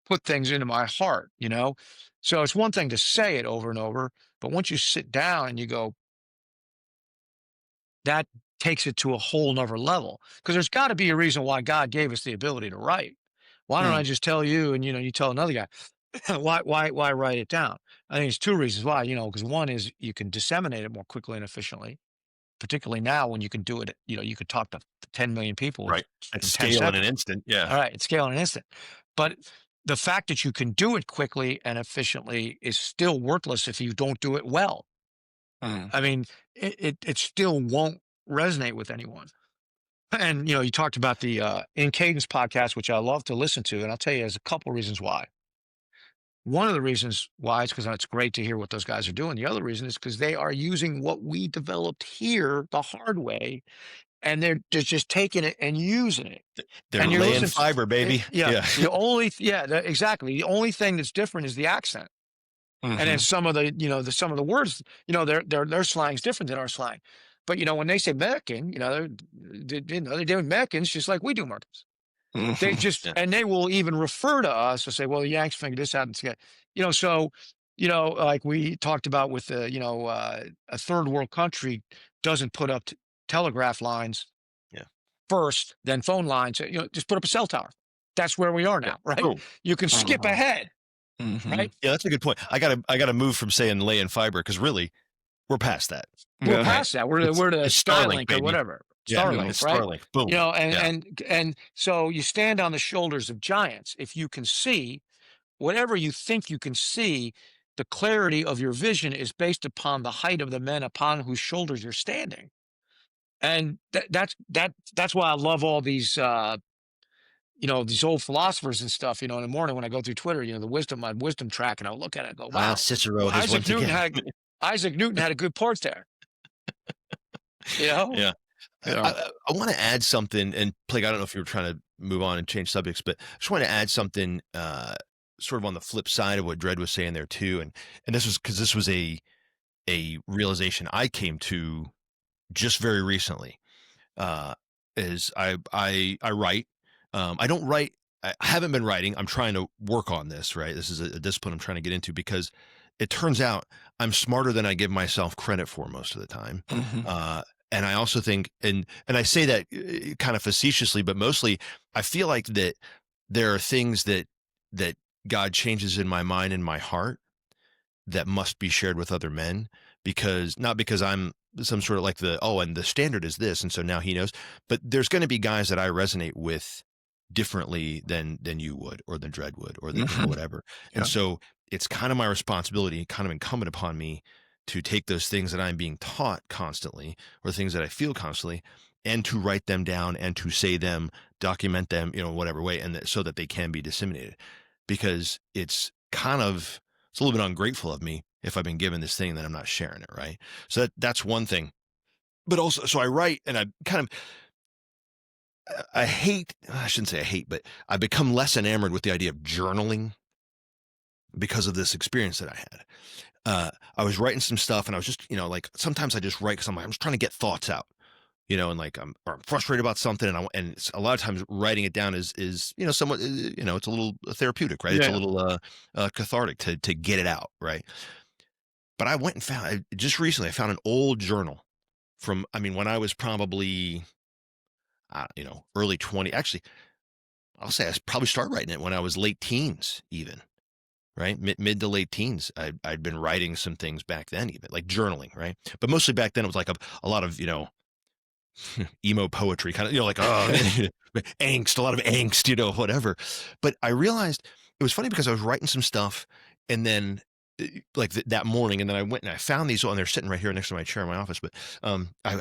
put things into my heart. So it's one thing to say it over and over, but once you sit down and you go, that takes it to a whole nother level. Because there's got to be a reason why God gave us the ability to write. Why don't Hmm. I just tell you and you tell another guy? Why write it down? I think it's two reasons why, because one is you can disseminate it more quickly and efficiently, particularly now when you can do it, you could talk to 10 million people Right. At in 10 scale in an seconds. instant. Yeah. All right, it's scale in an instant. But the fact that you can do it quickly and efficiently is still worthless if you don't do it well. Hmm. I mean, it still won't resonate with anyone. And you talked about the In Cadence podcast, which I love to listen to, and I'll tell you, there's a couple reasons why. One of the reasons why is because it's great to hear what those guys are doing. The other reason is because they are using what we developed here the hard way and they're just taking it and using it. They're And you're laying listening fiber, baby. yeah. Exactly. The only thing that's different is the accent. And then some of the some of the words, their slang is different than our slang. But when they say American, they're doing Americans just like we do Americans. They just Yeah. and they will even refer to us to say, well, the Yanks figured this out. So like we talked about with a third world country doesn't put up telegraph lines Yeah. first, then phone lines. Just put up a cell tower. That's where we are now, right? Boom. You can skip ahead, right? Yeah, that's a good point. I gotta move from saying laying fiber because really we're past that. We're past that. We're the it's Starlink, Starlink or baby. whatever. Yeah, Starlink, it's right? Starlink. Boom. And so you stand on the shoulders of giants. If you can see whatever you think you can see, the clarity of your vision is based upon the height of the men upon whose shoulders you're standing. And that's why I love all these these old philosophers and stuff, in the morning when I go through Twitter, my wisdom track, and I'll look at it and go, wow, Cicero has once again. Isaac Newton had a good part there. Yeah. I want to add something, and Plague, I don't know if you were trying to move on and change subjects, but I just want to add something sort of on the flip side of what Dredd was saying there too. And this was because this was a realization I came to just very recently. Is I write. I don't write. I haven't been writing. I'm trying to work on this, right? This is a discipline I'm trying to get into because it turns out I'm smarter than I give myself credit for most of the time. And I also think, and I say that kind of facetiously, but mostly I feel like that there are things that God changes in my mind and my heart that must be shared with other men, not because I'm some sort of like and the standard is this, and so now he knows, but there's going to be guys that I resonate with differently than you would, or than Dredd would, or whatever. And so it's kind of my responsibility, kind of incumbent upon me to take those things that I'm being taught constantly, or things that I feel constantly, and to write them down and to say them, document them, whatever way, and so that they can be disseminated. Because it's a little bit ungrateful of me if I've been given this thing that I'm not sharing it, right? So that's one thing. But also, so I write, and I shouldn't say I hate, but I become less enamored with the idea of journaling because of this experience that I had. I was writing some stuff, and I was just, sometimes I just write because I'm just trying to get thoughts out, and like I'm frustrated about something, and a lot of times writing it down is somewhat, it's a little therapeutic, right? It's a little cathartic to get it out, right? But I went and found just recently. I found an old journal from, when I was probably, early 20. Actually, I'll say I probably started writing it when I was late teens, even. Right? Mid to late teens. I'd been writing some things back then, even like journaling, right? But mostly back then it was like a lot of, emo poetry, kind of, like, angst, a lot of angst, whatever. But I realized it was funny because I was writing some stuff, and then like that morning, and then I went and I found these, and they're sitting right here next to my chair in my office. But I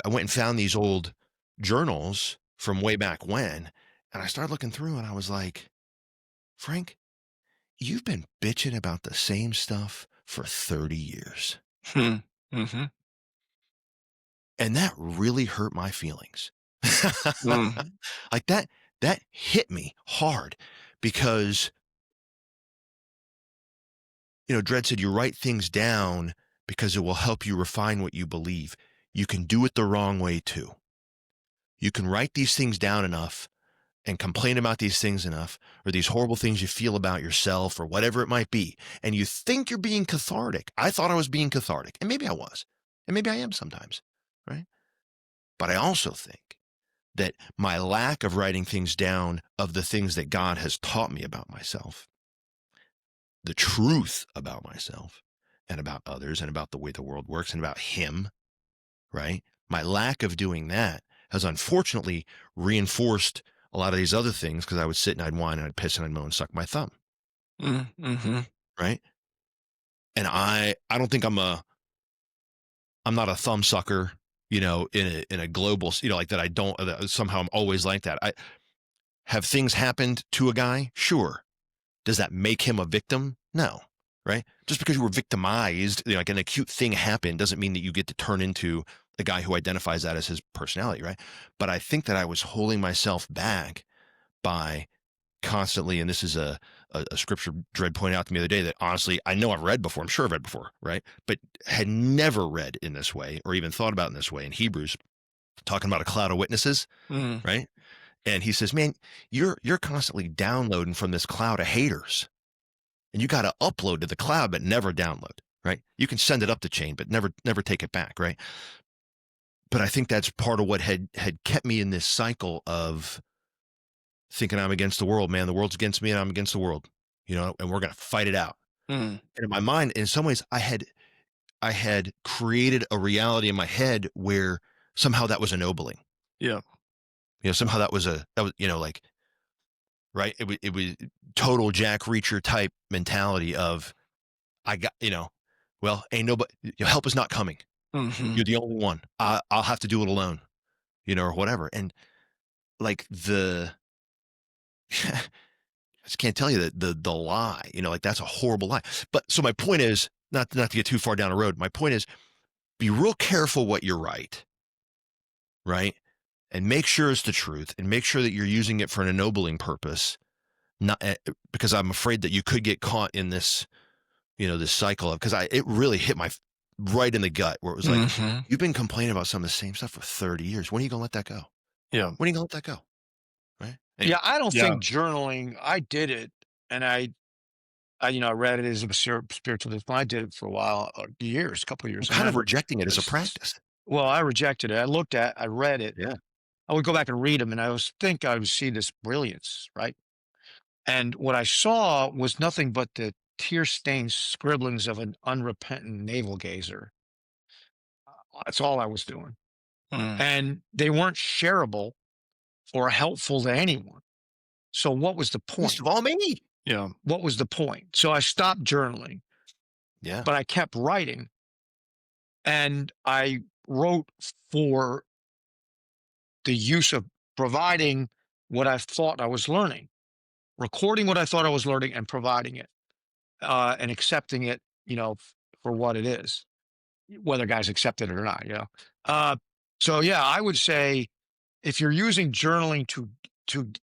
went and found these old journals from way back when, and I started looking through, and I was like, Frank, you've been bitching about the same stuff for 30 years. Mm-hmm. And that really hurt my feelings. Like that hit me hard because, Dredd said, you write things down because it will help you refine what you believe. You can do it the wrong way too. You can write these things down enough and complain about these things enough, or these horrible things you feel about yourself, or whatever it might be, and you think you're being cathartic. I thought I was being cathartic, and maybe I was, and maybe I am sometimes, right? But I also think that my lack of writing things down of the things that God has taught me about myself, the truth about myself and about others and about the way the world works and about Him, right? My lack of doing that has unfortunately reinforced a lot of these other things, because I would sit and I'd whine and I'd piss and I'd moan and suck my thumb. Right? And I don't think I'm not a thumb sucker, in a global, like that. I don't, somehow I'm always like that. Have things happened to a guy? Sure. Does that make him a victim? No. right? Just because you were victimized, like an acute thing happened, doesn't mean that you get to turn into the guy who identifies that as his personality, right? But I think that I was holding myself back by constantly, and this is a scripture Dredd pointed out to me the other day that honestly I know I've read before, I'm sure I've read before, right? But had never read in this way or even thought about in this way, in Hebrews, talking about a cloud of witnesses, right? And he says, man, you're constantly downloading from this cloud of haters, and you got to upload to the cloud but never download, right? You can send it up the chain but never take it back, right? But I think that's part of what had kept me in this cycle of thinking I'm against the world, man. The world's against me and I'm against the world, and we're going to fight it out. And in my mind, in some ways, I had created a reality in my head where somehow that was ennobling. Yeah. Somehow that was like, right. It was total Jack Reacher type mentality of, I got, well, ain't nobody, help is not coming. You're the only one. I'll have to do it alone, or whatever. And like I just can't tell you that the lie, like that's a horrible lie. But so my point is not to get too far down the road. My point is be real careful what you write, right? And make sure it's the truth and make sure that you're using it for an ennobling purpose. Not because I'm afraid that you could get caught in this, this cycle of, because it really hit my right in the gut where it was like, you've been complaining about some of the same stuff for 30 years. When are you going to let that go? Yeah. When are you going to let that go? Right. Yeah, I don't think journaling, I did it, and I read it as a spiritual discipline. I did it for a while, a couple of years. I'm kind of rejecting it as a practice. Well, I rejected it. I read it. Yeah. I would go back and read them, and I would see this brilliance, right? And what I saw was nothing but the tear-stained scribblings of an unrepentant navel gazer. That's all I was doing. And they weren't shareable or helpful to anyone. So what was the point? Least of all me. Yeah. What was the point? So I stopped journaling. Yeah. But I kept writing. And I wrote for the use of providing what I thought I was learning, recording what I thought I was learning and providing it, and accepting it, for what it is, whether guys accept it or not, So yeah, I would say if you're using journaling to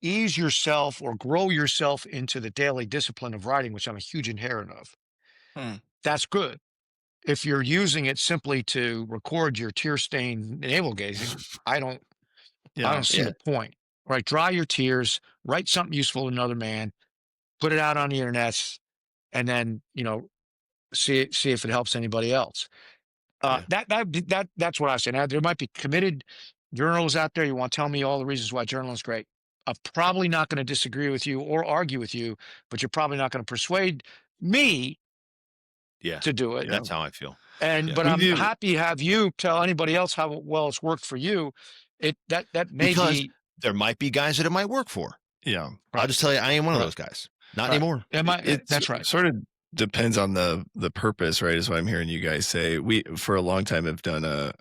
ease yourself or grow yourself into the daily discipline of writing, which I'm a huge adherent of, that's good. If you're using it simply to record your tear-stained navel gazing, I don't see the point. Right? Dry your tears, write something useful to another man, put it out on the internet, and then see if it helps anybody else. That's what I say. Now there might be committed journalists out there. You want to tell me all the reasons why journaling is great. I'm probably not going to disagree with you or argue with you, but you're probably not going to persuade me to do it. That's how I feel. But I'm happy to have you tell anybody else how well it's worked for you. That may because be, there might be guys that it might work for. Yeah. I'll just tell you, I ain't one of those guys. Not anymore. That's right. Sort of depends on the purpose, right? Is what I'm hearing you guys say. We for a long time have done a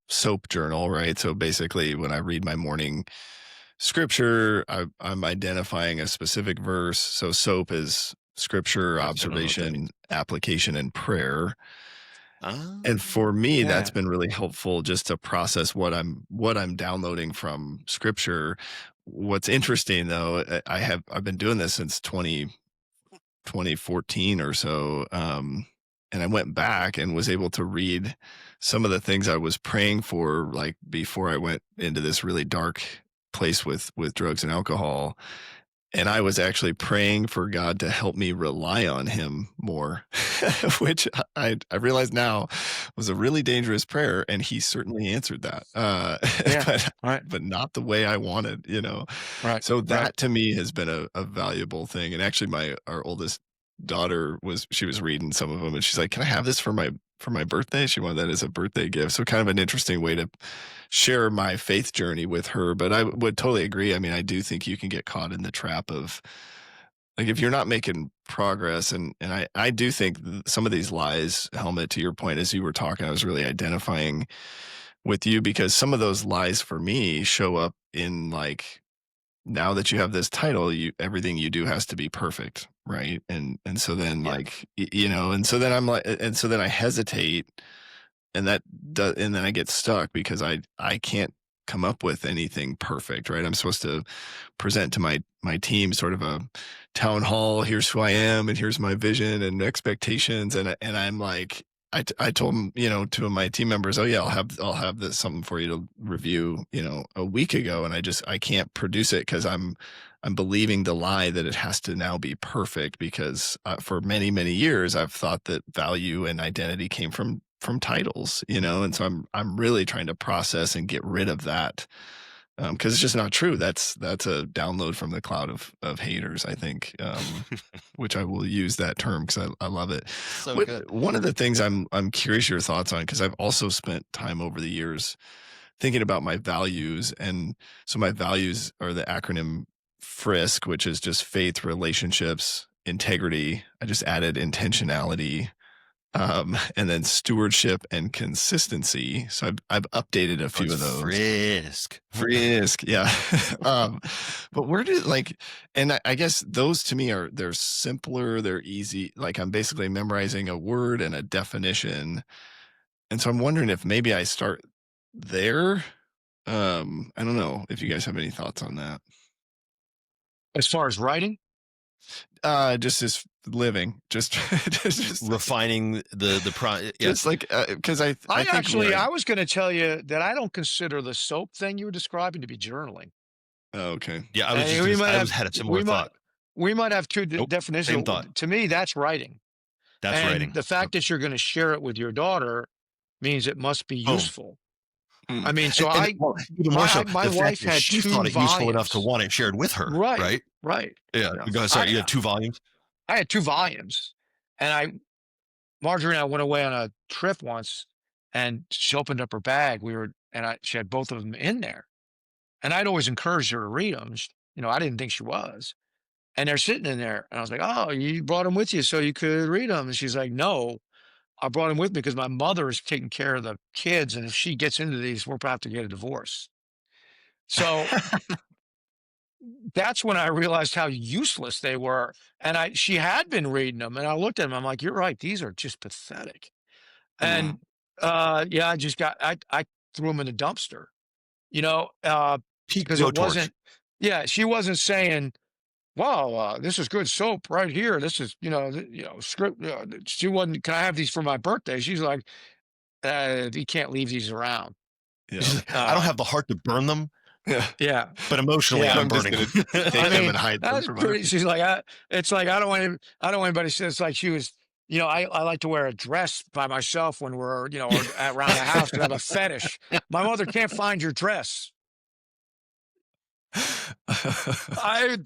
soap journal, right? So basically, when I read my morning scripture, I'm identifying a specific verse. So soap is scripture, observation, application, and prayer. And for me, that's been really helpful just to process what I'm downloading from scripture. What's interesting though, I've been doing this since 2014 or so. And I went back and was able to read some of the things I was praying for, like before I went into this really dark place with drugs and alcohol. And I was actually praying for God to help me rely on him more, which I realize now was a really dangerous prayer. And he certainly answered that, but not the way I wanted, Right. So that to me has been a valuable thing. And actually our oldest daughter was reading some of them and she's like, can I have this for my birthday? She wanted that as a birthday gift. So kind of an interesting way to share my faith journey with her. But I would totally agree. I mean, I do think you can get caught in the trap of, like, if you're not making progress, and I do think some of these lies, Helmut, to your point, as you were talking, I was really identifying with you because some of those lies for me show up in, like, now that you have this title, everything you do has to be perfect. right? And so then Yeah. like and so then I'm like, and so then I hesitate, and and then I get stuck because I can't come up with anything perfect, right? I'm supposed to present to my team sort of a town hall. Here's who I am, and here's my vision and expectations, and I'm like, I told them, two of my team members, oh yeah, I'll have this something for you to review, a week ago, and I can't produce it because I'm believing the lie that it has to now be perfect, because for many many years I've thought that value and identity came from titles, and so I'm really trying to process and get rid of that, because it's just not true. That's a download from the cloud of haters, I think, which I will use that term because I love it. So good. One of the things I'm curious your thoughts on, because I've also spent time over the years thinking about my values, and so my values are the acronym FRISK, which is just faith, relationships, integrity. I just added intentionality, and then stewardship and consistency. So I've updated a few of those. Frisk, yeah. But where did and I guess those to me they're simpler, they're easy. Like I'm basically memorizing a word and a definition, and so I'm wondering if maybe I start there. I don't know if you guys have any thoughts on that. As far as writing, Just as living, just Refining just like because I think I was going to tell you that I don't consider the soap thing you were describing to be journaling. Oh, okay. Yeah, I was And just we gonna, might I have was had a similar thought. we might have two Nope, definitions. same thought. To me, that's writing. That's And writing. the fact that you're going to share it with your daughter means it must be Boom. useful. Mm. I mean, so Well, even more so, my the fact wife that had she 2 thought it useful enough to volumes. want it shared with her, right? Right. Yeah. You know, Go ahead, sorry, you have 2 volumes? I had 2 volumes, and Marjorie and I went away on a trip once, and she opened up her bag. She had both of them in there, and I'd always encouraged her to read them. I didn't think she was, and they're sitting in there, and I was like, "Oh, you brought them with you so you could read them?" And she's like, "No, I brought them with me because my mother is taking care of the kids, and if she gets into these, we're about to get a divorce." So that's when I realized how useless they were, and she had been reading them, and I looked at them. I'm like, "You're right. These are just pathetic." Mm. And yeah, I threw them in the dumpster, Peak because it blowtorch. wasn't. Yeah, she wasn't saying, "Wow, this is good soap right here. This is script." She wasn't. Can I have these for my birthday? She's like, "You can't leave these around." Yeah. I don't have the heart to burn them, Yeah. Yeah. but emotionally Yeah. I'm I'm just burning gonna them. take them and hide them That's from pretty. others. She's like, it's like I don't want anybody to say it's like she was. I like to wear a dress by myself when we're or around the house because I have a fetish. My mother can't find your dress. I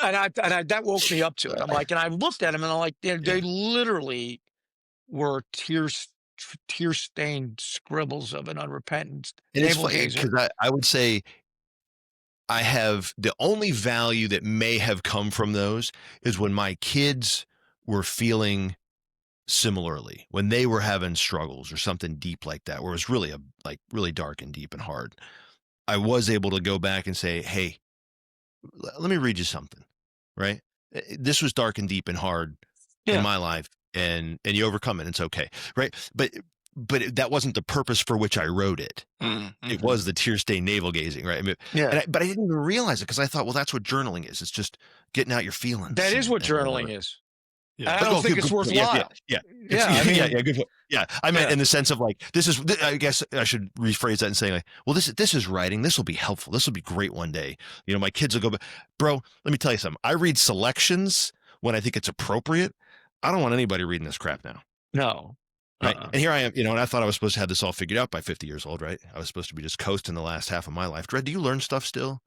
that woke me up to it. I'm like, and I looked at him and I'm like, they literally were tear stained scribbles of an unrepentant And it's navel funny gazer. because I would say I have the only value that may have come from those is when my kids were feeling similarly, when they were having struggles or something deep like that, where it was really really dark and deep and hard. I was able to go back and say, "Hey, let me read you something," right? This was dark and deep and hard in my life, and you overcome it. It's okay, right? But that wasn't the purpose for which I wrote it. Mm-hmm. It was the tear-stained navel gazing, right? I mean, but I didn't even realize it because I thought, well, that's what journaling is. It's just getting out your feelings. That is what and journaling is. Yeah. I don't think it's worthwhile. Yeah. I mean, Good point. Yeah, I meant in the sense of like this is. I guess I should rephrase that and say like, well, this is writing. This will be helpful. This will be great one day. My kids will go, bro. Let me tell you something. I read selections when I think it's appropriate. I don't want anybody reading this crap now. No. Right. And here I am, and I thought I was supposed to have this all figured out by 50 years old, right? I was supposed to be just coasting the last half of my life. Dred, do you learn stuff still?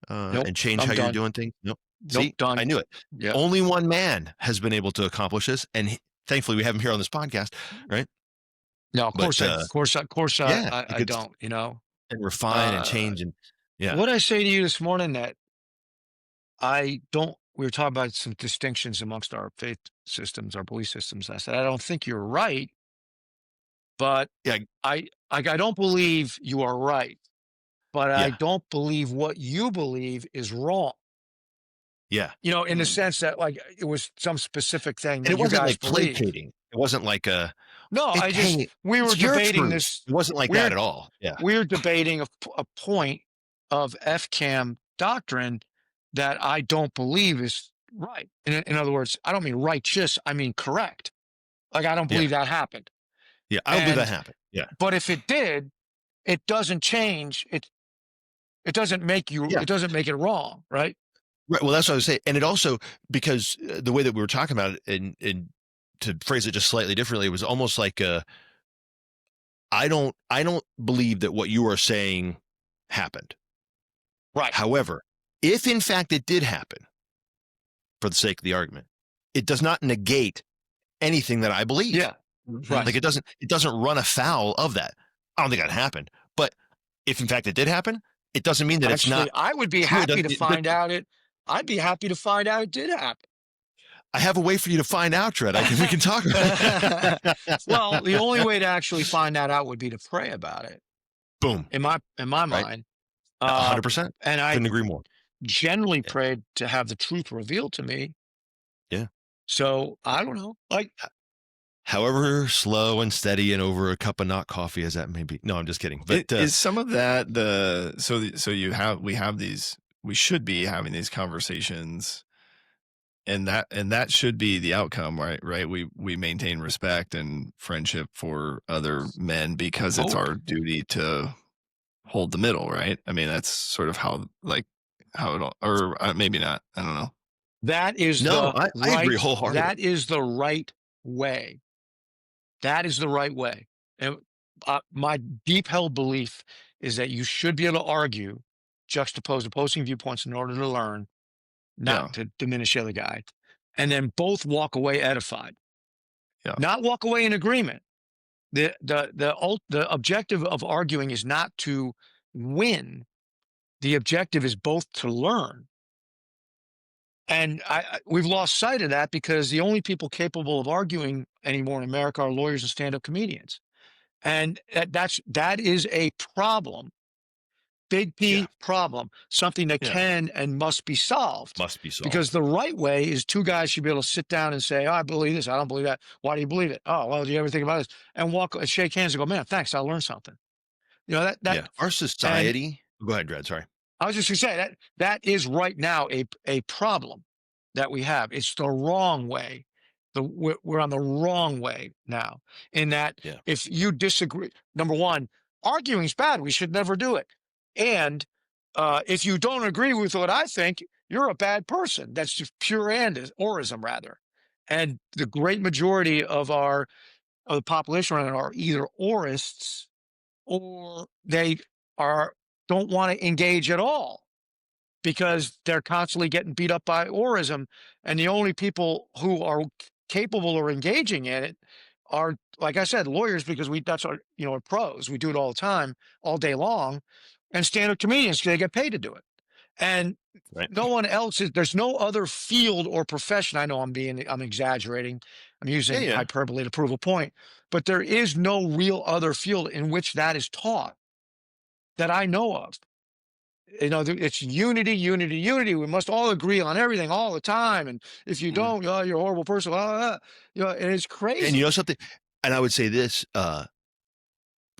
Nope, and change I'm how done. you're doing things? Nope. Nope, See, done. I knew it. Yep. Only one man has been able to accomplish this, and thankfully we have him here on this podcast, right? No, of course, I don't. And refine and change and What I say to you this morning that I don't. We were talking about some distinctions amongst our faith systems, our belief systems. I said I don't think you're right, but I don't believe you are right, but I don't believe what you believe is wrong. Yeah. in the sense that like it was some specific thing And that it you wasn't guys like believe. placating. It wasn't like No, hey, we were it's your debating truth. this. It wasn't like that at all. Yeah. We're debating a point of FCAM doctrine that I don't believe is right. In other words, I don't mean righteous, I mean correct. Like, I don't Yeah. believe that happened. Yeah. I don't believe that And, happened. Yeah. but if it did, it doesn't change. It doesn't make Yeah. it doesn't make it wrong, right? Right. Well, that's what I was saying. And it also, because the way that we were talking about it, and to phrase it just slightly differently, it was almost like I don't believe that what you are saying happened. Right. However, if in fact it did happen, for the sake of the argument, it does not negate anything that I believe. Yeah. Right. Like it doesn't run afoul of that. I don't think that happened. But if in fact it did happen, it doesn't mean that it's not. I would be true. happy to find out I'd be happy to find out it did happen. I have a way for you to find out, Dred. We can talk about it. Well, the only way to actually find that out would be to pray about it. Boom. In my mind. 100%. And I couldn't agree more. generally prayed to have the truth revealed to me. Yeah. So I don't know. Like, however slow and steady and over a cup of not coffee as that may be. No, I'm just kidding. But is some of that we should be having these conversations, and that should be the outcome, right? We maintain respect and friendship for other men because it's our duty to hold the middle, right? I mean, that's sort of how it all, or maybe not. I don't know. that is I agree wholeheartedly. That is the right way. That is the right way. And my deep held belief is that you should be able to argue, juxtapose opposing viewpoints in order to learn, not to diminish the other guy, and then both walk away edified. Yeah. Not walk away in agreement. The objective of arguing is not to win. The objective is both to learn. And we've lost sight of that because the only people capable of arguing anymore in America are lawyers and stand-up comedians. And that is a problem. Big P problem, something that can and must be solved. Must be solved. Because the right way is two guys should be able to sit down and say, oh, I believe this, I don't believe that. Why do you believe it? Oh, well, do you ever think about this? And shake hands and go, man, thanks, I learned something. Our society. Go ahead, Dred. Sorry. I was just going to say that is right now a problem that we have. It's the wrong way. We're on the wrong way now in that if you disagree, number one, arguing is bad. We should never do it. And if you don't agree with what I think, you're a bad person. That's just pure orism, rather. And the great majority of the population are either orists or they don't want to engage at all because they're constantly getting beat up by orism. And the only people who are capable of engaging in it are, like I said, lawyers, because that's our pros. We do it all the time, all day long, and stand-up comedians because they get paid to do it. And no one else there's no other field or profession. I know I'm exaggerating. I'm using hyperbole to prove a point, but there is no real other field in which that is taught that I know of. It's unity, unity, unity. We must all agree on everything all the time. And if you don't, you're a horrible person. And it's crazy. And something, and I would say this,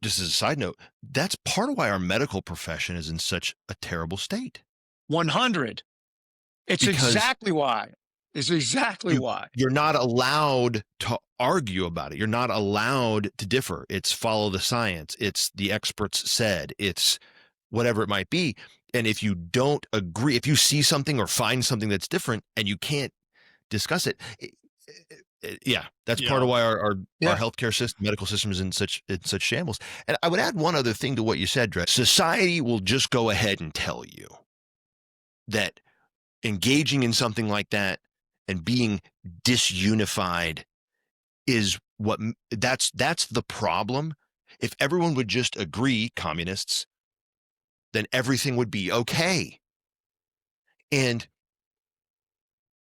just as a side note, that's part of why our medical profession is in such a terrible state. 100. It's exactly why. It's exactly why. You're not allowed to argue about it. You're not allowed to differ. It's follow the science. It's the experts said. It's whatever it might be. And if you don't agree, if you see something or find something that's different and you can't discuss it, that's part of why our healthcare system, medical system is in such shambles. And I would add one other thing to what you said, Dred. Society will just go ahead and tell you that engaging in something like that and being disunified is that's the problem. If everyone would just agree, communists, then everything would be okay. And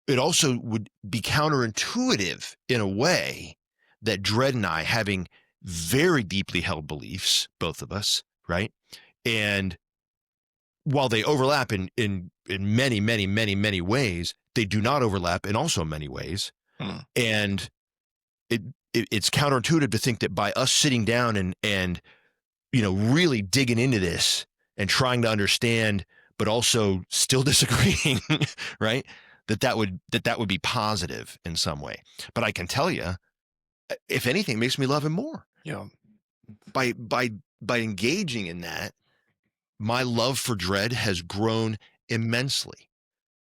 it also would be counterintuitive in a way that Dred and I, having very deeply held beliefs, both of us, right? And while they overlap in many, many, many, many ways, they do not overlap in also many ways. And it's counterintuitive to think that by us sitting down and really digging into this and trying to understand, but also still disagreeing, right? That would be positive in some way. But I can tell you, if anything, it makes me love him more. Yeah. By engaging in that, my love for Dredd has grown immensely,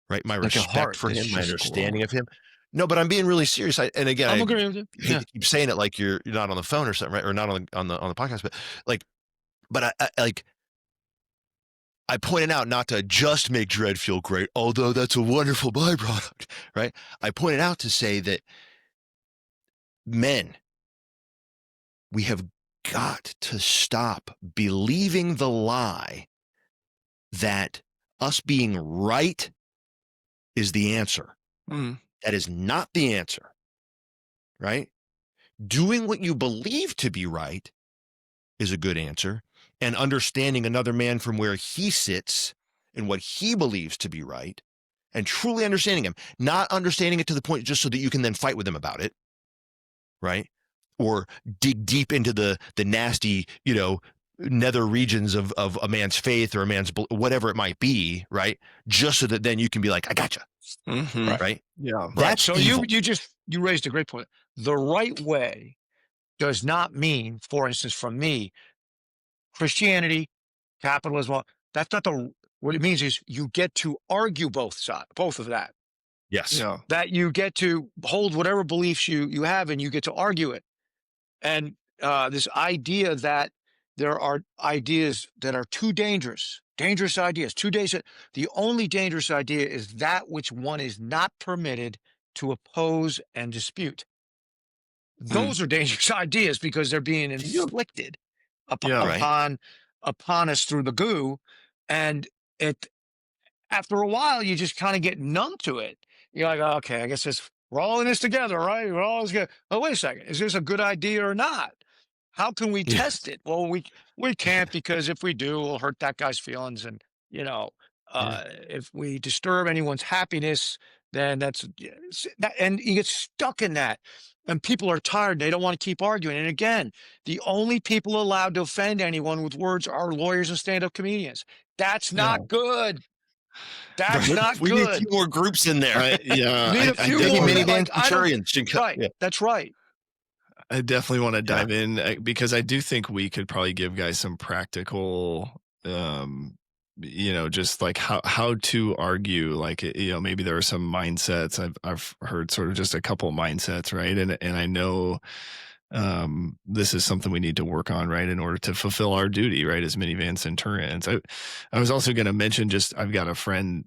right? My Like a respect heart for that's him, my just understanding glowing. of him. No, but I'm being really serious. And again, I'm I agreeing with you. hate Yeah. to keep saying it like you're not on the phone or something, right? Or not on the podcast, but I pointed out not to just make Dredd feel great, although that's a wonderful byproduct, right? I pointed out to say that men, we have got to stop believing the lie that us being right is the answer. That is not the answer, right? Doing what you believe to be right is a good answer, and understanding another man from where he sits and what he believes to be right, and truly understanding him, not understanding it to the point just so that you can then fight with him about it, right? Or dig deep into the nasty, nether regions of a man's faith or a man's whatever it might be, right? Just so that then you can be like, I gotcha, right? Yeah. That's So evil. you raised a great point. The right way does not mean, for instance, from me, Christianity, capitalism. That's not what it means is you get to argue both of that. Yes. Yeah. That you get to hold whatever beliefs you have and you get to argue it. And this idea that there are ideas that are too dangerous ideas, the only dangerous idea is that which one is not permitted to oppose and dispute. Those are dangerous ideas because they're being inflicted Yeah. upon us through the goo. And after a while, you just kind of get numb to it. You're like, oh, okay, I guess we're all in this together, right? We're all together. Oh, wait a second. Is this a good idea or not? How can we test it? Well, we can't, because if we do, we'll hurt that guy's feelings. And, if we disturb anyone's happiness, then that's that, and you get stuck in that. And people are tired. They don't want to keep arguing. And again, the only people allowed to offend anyone with words are lawyers and stand-up comedians. That's not good. That's not We need a good. few more groups in there. You need a few Maybe more. minivan I don't- centurions. right. Yeah. That's right. I definitely want to dive in because I do think we could probably give guys some practical, just like how to argue. Like, maybe there are some mindsets. I've heard sort of just a couple mindsets, right? And I know this is something we need to work on, right, in order to fulfill our duty, right, as minivan centurions. I was also going to mention, I've got a friend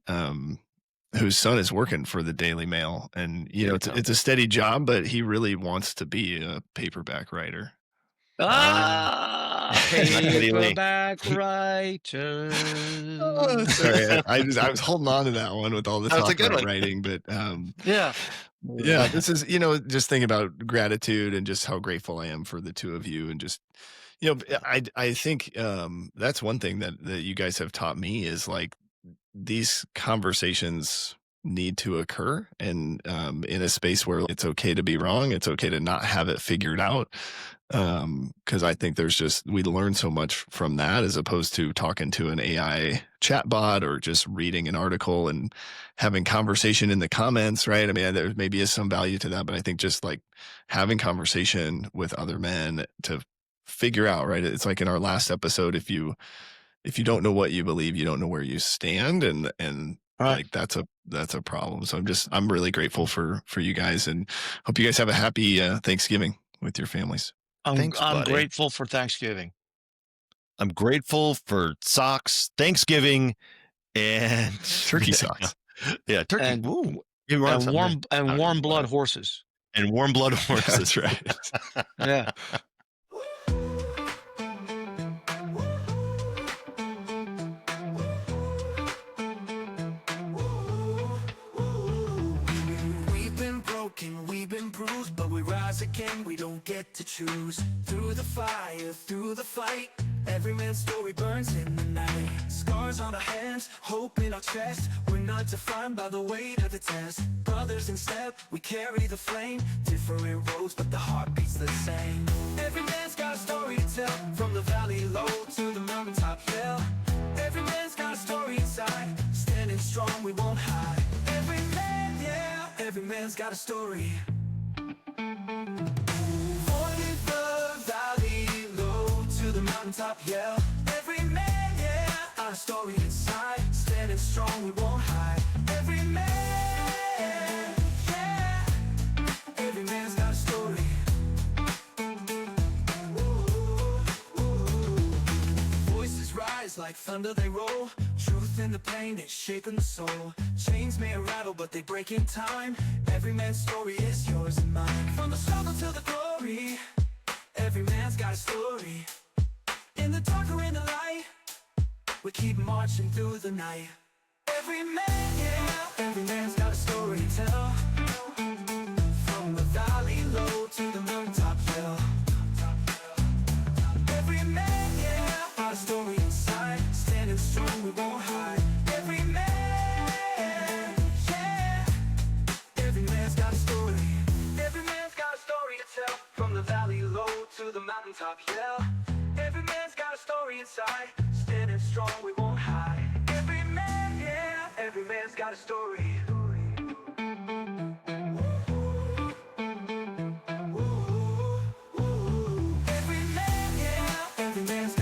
whose son is working for the Daily Mail, and it's a steady job, but he really wants to be a paperback writer. Paperback writer. Sorry, I was holding on to that one with all the That's a talk good about one. writing, but Yeah. this is just thinking about gratitude and just how grateful I am for the two of you, and just I think that's one thing that you guys have taught me is like these conversations need to occur, and in a space where it's okay to be wrong, it's okay to not have it figured out, because I think we learn so much from that as opposed to talking to an AI chatbot or just reading an article and having conversation in the comments, right? I mean, there maybe is some value to that, but I think just like having conversation with other men to figure out, right? It's like in our last episode, if you don't know what you believe, you don't know where you stand, and like that's a problem. So I'm really grateful for you guys, and hope you guys have a happy Thanksgiving with your families. Thanks, I'm buddy. grateful for Thanksgiving. I'm grateful for socks, Thanksgiving, and Turkey socks. Yeah, turkey. And, Ooh, warm blood horses. And warm blood horses. That's right. Yeah. We've been bruised, but we rise again. We don't get to choose. Through the fire, through the fight, Every man's story burns in the night. Scars on our hands, hope in our chest. We're not defined by the weight of the test. Brothers in step, we carry the flame. Different roads, but the heart beats the same. Every man's got a story to tell, from the valley low to the mountaintop hill. Every man's got a story inside, standing strong, we won't hide. Every man, yeah, every man's got a story. Avoid the valley low to the mountaintop, yeah. Every man, yeah, got a story inside, standing strong, we won't hide. Every man, yeah, every man's got a story. Voices rise like thunder, they roll. Truth in the pain, it's shaping the soul. Chains may rattle, but they break in time. Every man's story is yours and mine. From the struggle to the glory, every man's got a story. In the dark or in the light, we keep marching through the night. Every man, yeah, every man's got a story to tell. From the valley low to the mountaintop hill. Every man, yeah, got a story inside, standing strong, we won't hide. Every man, yeah, every man's got a story. Every man's got a story to tell, from the valley low to the mountaintop hill. Every man's got a story inside, standing strong, we won't hide. Every man, yeah, every man's got a story. Every man, yeah, every man's